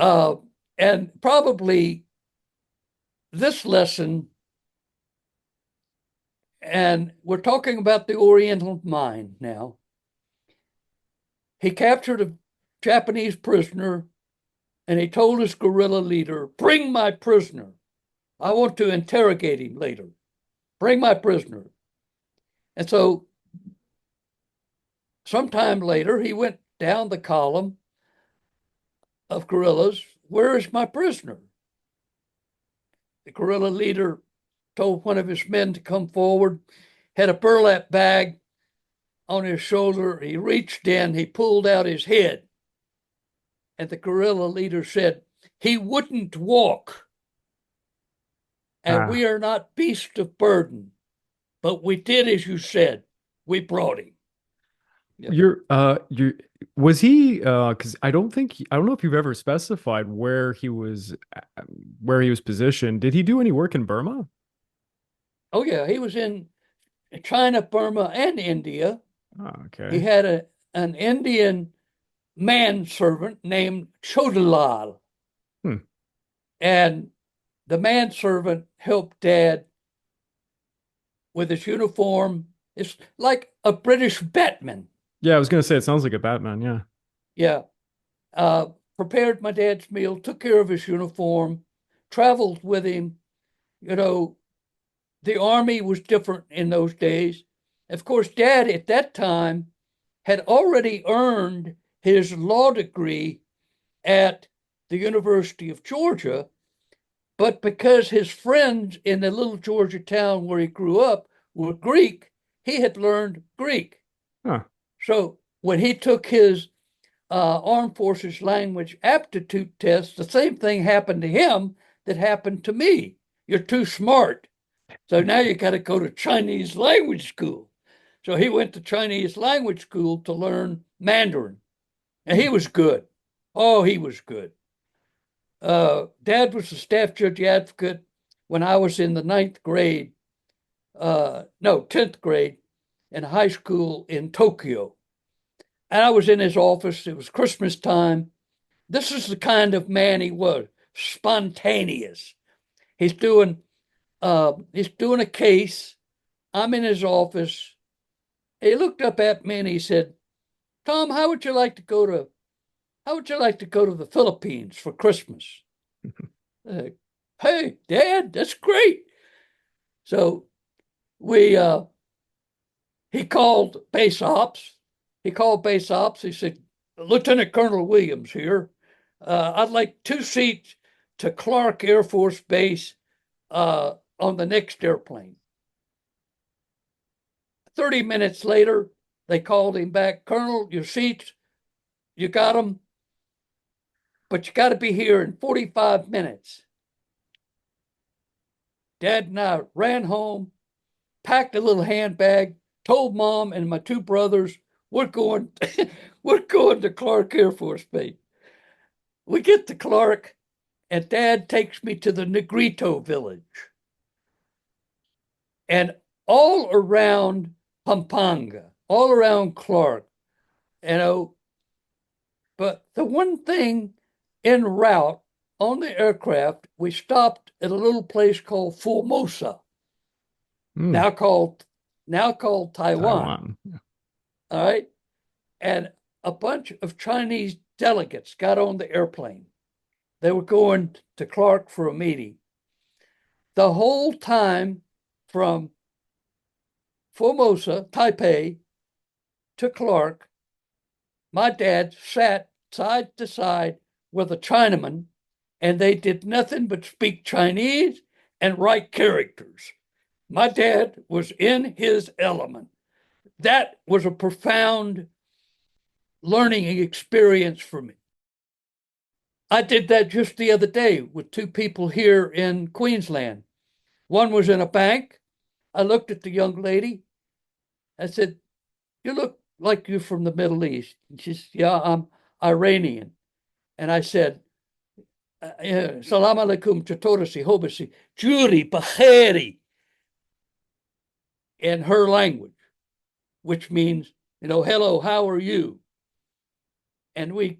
And probably this lesson, and we're talking about the Oriental mind now. He captured a Japanese prisoner, and he told his guerrilla leader, bring my prisoner. I want to interrogate him later. Bring my prisoner. And so sometime later, he went down the column of guerrillas. Where is my prisoner? The guerrilla leader told one of his men to come forward, had a burlap bag on his shoulder. He reached in, he pulled out his head. And the guerrilla leader said, he wouldn't walk. And we are not beasts of burden, but we did as you said. We brought him. Yeah. Was he, because I don't know if you've ever specified where he was positioned. Did he do any work in Burma? Oh yeah, he was in China, Burma, and India. Oh, okay. He had an Indian manservant named Chodalal. And the manservant helped Dad with his uniform. It's like a British Batman. Yeah, I was going to say, it sounds like a Batman, yeah. Yeah. Prepared my dad's meal, took care of his uniform, traveled with him. You know, the army was different in those days. Of course, Dad at that time had already earned his law degree at the University of Georgia, But because his friends in the little Georgia town where he grew up were Greek, he had learned Greek. Huh. So when he took his Armed Forces language aptitude test, the same thing happened to him that happened to me. You're too smart. So now you got to go to Chinese language school. So he went to Chinese language school to learn Mandarin. And he was good. Oh, he was good. Dad was a staff judge advocate when I was in the 10th grade in high school in Tokyo. And I was in his office. It was Christmas time. This is the kind of man he was, spontaneous. He's doing a case. I'm in his office. He looked up at me and he said, "Tom, how would you like to go to the Philippines for Christmas?" Hey, Dad, that's great. So he called base ops. He said, "Lieutenant Colonel Williams here. I'd like 2 seats to Clark Air Force Base on the next airplane." 30 minutes later, they called him back. "Colonel, your seats, you got them, but you got to be here in 45 minutes. Dad and I ran home, packed a little handbag, told Mom and my 2 brothers, we're going to Clark Air Force Base. We get to Clark, and Dad takes me to the Negrito village. And all around Pampanga, all around Clark, but the one thing en route on the aircraft, we stopped at a little place called Formosa, now called Taiwan. All right. And a bunch of Chinese delegates got on the airplane. They were going to Clark for a meeting. The whole time from Formosa, Taipei, to Clark, my dad sat side to side with a Chinaman, and they did nothing but speak Chinese and write characters. My dad was in his element. That was a profound learning experience for me. I did that just the other day with 2 people here in Queensland. One was in a bank. I looked at the young lady. I said, "You look like you're from the Middle East." And she said, "Yeah, I'm Iranian." And I said, "Salam alaikum, chatorasi, hobasi, juri, baheri," in her language, which means, hello, how are you? And we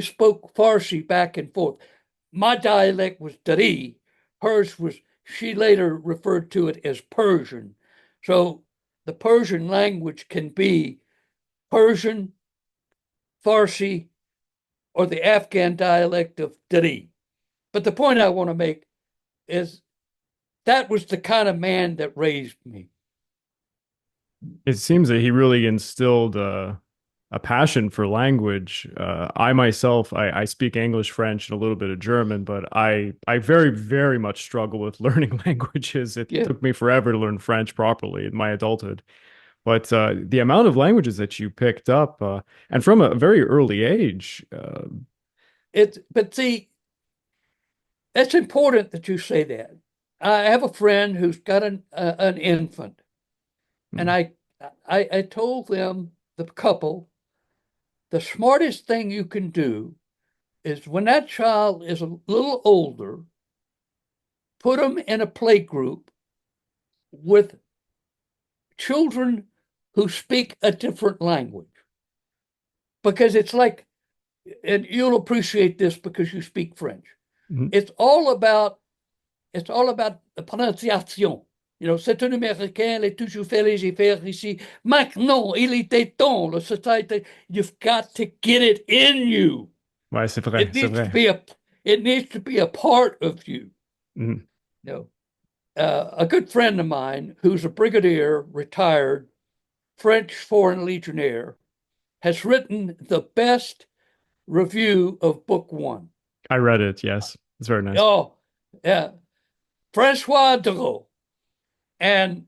spoke Farsi back and forth. My dialect was Dari. Hers was, she later referred to it as Persian. So the Persian language can be Persian, Farsi, or the Afghan dialect of Dari. But the point I want to make is that was the kind of man that raised me. It seems that he really instilled a passion for language. I myself, I speak English, French, and a little bit of German, but I very, very much struggle with learning languages. It took me forever to learn French properly in my adulthood. But the amount of languages that you picked up, and from a very early age. But see, it's important that you say that. I have a friend who's got an infant, and I told them, the couple, the smartest thing you can do is when that child is a little older, put them in a play group with children who speak a different language. Because it's like, and you'll appreciate this because you speak French. Mm-hmm. It's all about the prononciation. C'est un Américain, il a toujours fait les affaires ici. Maintenant, il était temps, la société. You've got to get it in you. Ouais, c'est vrai, it needs to be a part of you. Mm-hmm. A good friend of mine who's a brigadier, retired, French Foreign Legionnaire, has written the best review of book 1. I read it, yes. It's very nice. Oh, yeah. Francois Degaulle. And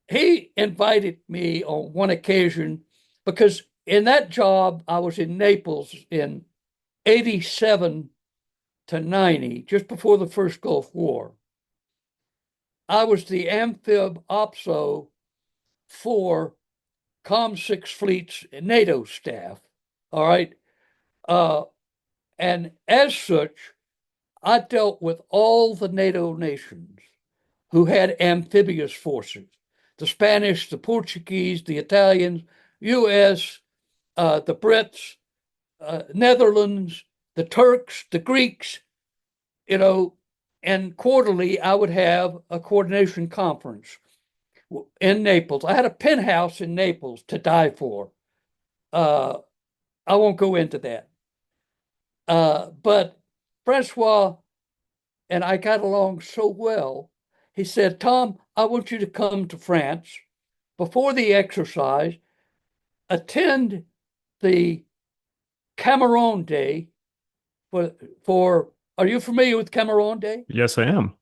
he invited me on one occasion because in that job, I was in Naples in 87 to 90, just before the first Gulf War. I was the amphib opso for Com-6 Fleet's NATO staff. All right. And as such, I dealt with all the NATO nations who had amphibious forces, the Spanish, the Portuguese, the Italians, US, the Brits, Netherlands, the Turks, the Greeks, and quarterly I would have a coordination conference in Naples. I had a penthouse in Naples to die for. I won't go into that. But Francois and I got along so well. He said, Tom, I want you to come to France before the exercise, attend the Camaraderie for are you familiar with Camaraderie? Yes, I am.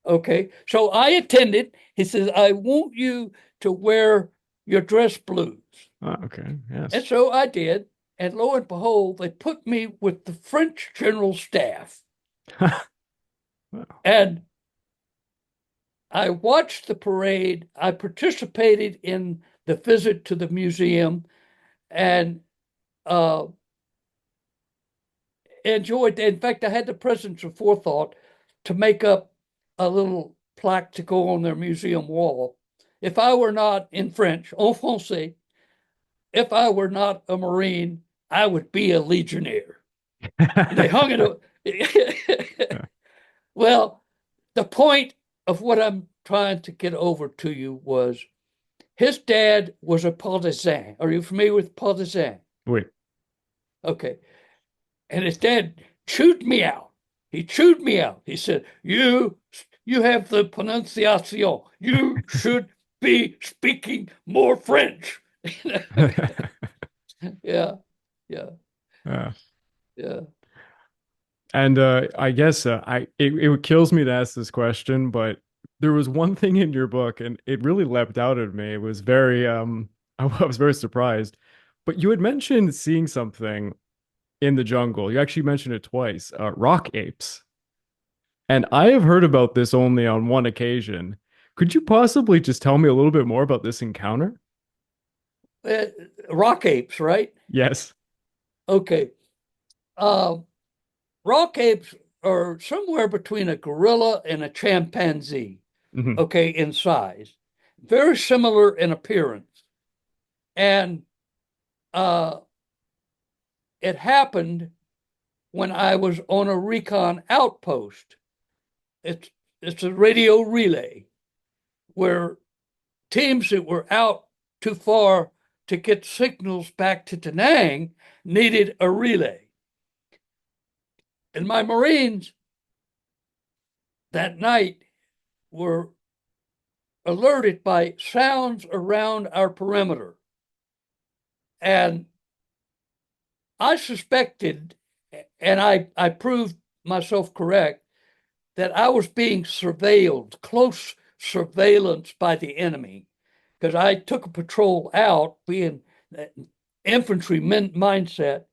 Okay. So I attended. He says, I want you to wear your dress blues. Okay. Yes. And so I did. And lo and behold, they put me with the French general staff. Wow. And I watched the parade. I participated in the visit to the museum and enjoyed. In fact, I had the presence of forethought to make up a little plaque to go on their museum wall. If I were not in French, en français, if I were not a Marine, I would be a Legionnaire. They hung it up. Well, the point of what I'm trying to get over to you was his dad was a partisan. Are you familiar with partisan? Wait. Okay. And his dad chewed me out. He chewed me out. He said, you have the pronunciation. You should be speaking more French. Yeah. Yeah. Uh, Yeah. and I guess it kills me to ask this question, but there was one thing in your book, and it really leapt out at me. It was very I was very surprised. But you had mentioned seeing something in the jungle. You actually mentioned it twice. Rock apes. And I have heard about this only on one occasion. Could you possibly just tell me a little bit more about this encounter? Rock apes, right? Yes. Okay. Rock apes are somewhere between a gorilla and a chimpanzee, Mhm. okay, in size, very similar in appearance. And it happened when I was on a recon outpost. It's a radio relay where teams that were out too far to get signals back to Da Nang needed a relay. And my Marines that night were alerted by sounds around our perimeter. And I suspected, and I proved myself correct, that I was being surveilled, close surveillance by the enemy, because I took a patrol out, being infantry mindset,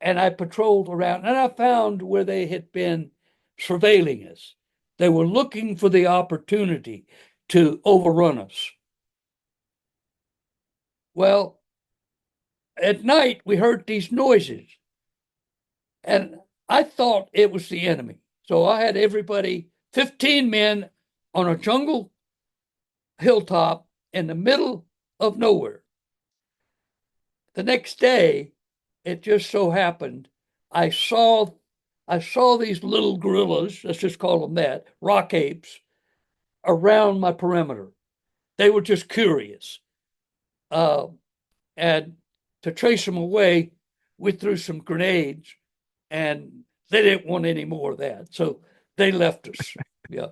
and I patrolled around, and I found where they had been surveilling us. They were looking for the opportunity to overrun us. Well, at night, we heard these noises, and I thought it was the enemy. So I had everybody, 15 men on a jungle hilltop in the middle of nowhere. The next day, it just so happened, I saw these little gorillas, let's just call them that, rock apes, around my perimeter. They were just curious. And to chase them away, we threw some grenades, and they didn't want any more of that. So they left us. Yeah.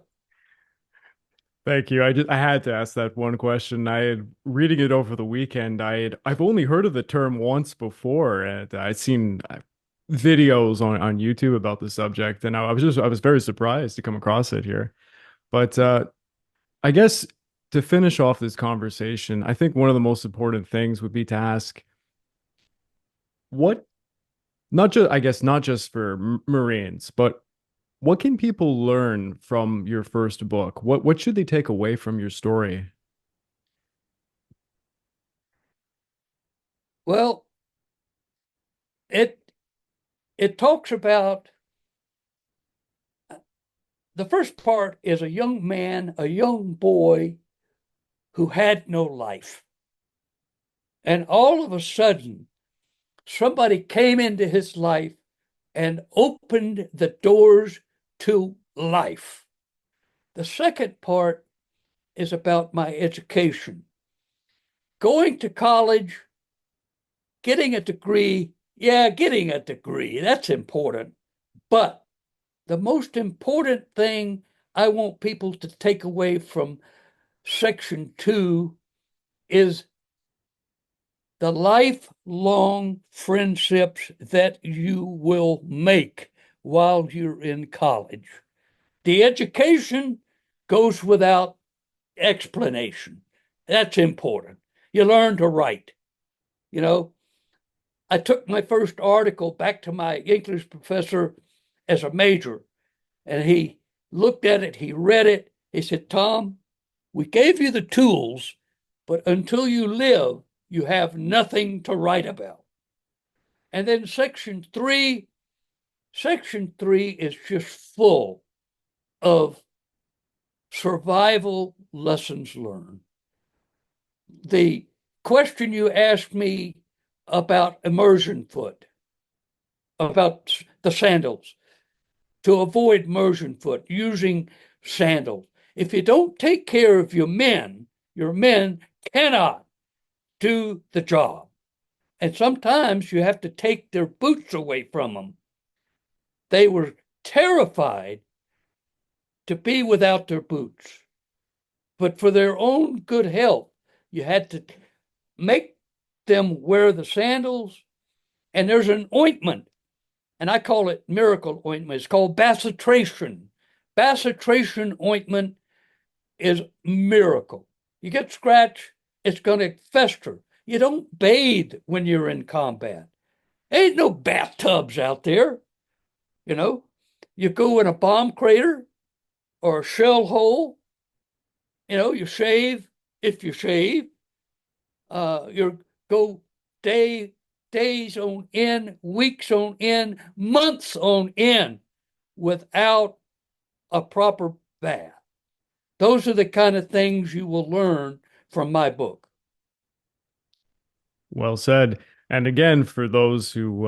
Thank you. I had to ask that one question. I had reading it over the weekend. I've only heard of the term once before, and I'd seen videos on YouTube about the subject, and I was very surprised to come across it here. But I guess to finish off this conversation, I think one of the most important things would be to ask what, not just, I guess, not just for Marines, but what can people learn from your first book? What should they take away from your story? Well, it it talks about the first part is a young man, a young boy who had no life. And all of a sudden, somebody came into his life and opened the doors to life. The second part is about my education. Going to college, getting a degree, yeah, getting a degree, that's important. But the most important thing I want people to take away from section 2 is the lifelong friendships that you will make while you're in college. The education goes without explanation. That's important. You learn to write. You know, I took my first article back to my English professor as a major, and he looked at it, he read it. He said, Tom, we gave you the tools, but until you live, you have nothing to write about. And then section 3 is just full of survival lessons learned. The question you asked me about immersion foot, about the sandals, to avoid immersion foot, using sandals. If you don't take care of your men cannot do the job. And sometimes you have to take their boots away from them. They were terrified to be without their boots. But for their own good health, you had to make them wear the sandals. And there's an ointment, and I call it miracle ointment. It's called bacitracin. Bacitracin ointment is miracle. You get scratched, it's going to fester. You don't bathe when you're in combat. Ain't no bathtubs out there. You know, you go in a bomb crater or a shell hole. You know, you shave if you shave. You go days on end, weeks on end, months on end without a proper bath. Those are the kind of things you will learn from my book. Well said. And again, for those who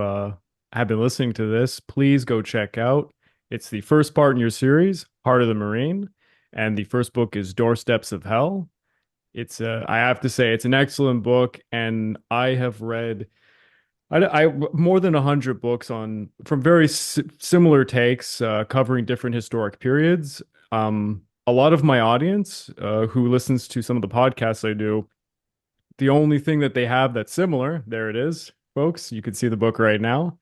have been listening to this, please go check out. It's the first part in your series, Heart of the Marine, and the first book is Doorsteps of Hell. It's I have to say, it's an excellent book, and I have read more than 100 books on from very similar takes, covering different historic periods. A lot of my audience, who listens to some of the podcasts I do, the only thing that they have that's similar, there it is, folks. You can see the book right now.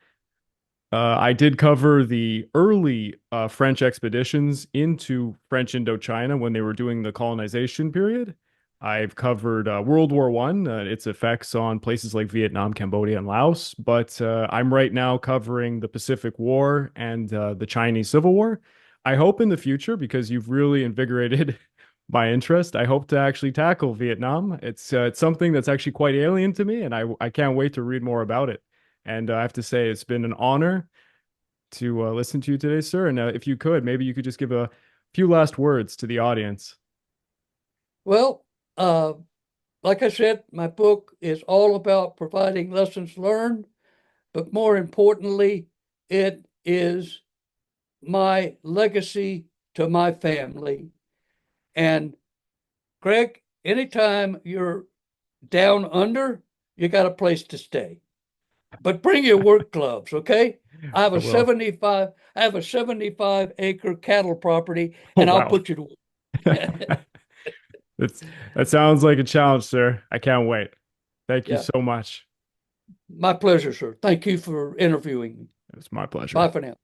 I did cover the early French expeditions into French Indochina when they were doing the colonization period. I've covered World War One, its effects on places like Vietnam, Cambodia, and Laos. But I'm right now covering the Pacific War and the Chinese Civil War. I hope in the future, because you've really invigorated my interest, I hope to actually tackle Vietnam. It's something that's actually quite alien to me, and I can't wait to read more about it. And I have to say, it's been an honor to listen to you today, sir. And if you could, maybe you could just give a few last words to the audience. Well, like I said, my book is all about providing lessons learned, but more importantly, it is my legacy to my family. And Greg, anytime you're down under, you got a place to stay. But bring your work gloves, okay? I have a 75-acre cattle property, and I'll put you to work. That sounds like a challenge, sir. I can't wait. Thank you Yeah. so much. My pleasure, sir. Thank you for interviewing me. It's my pleasure. Bye for now.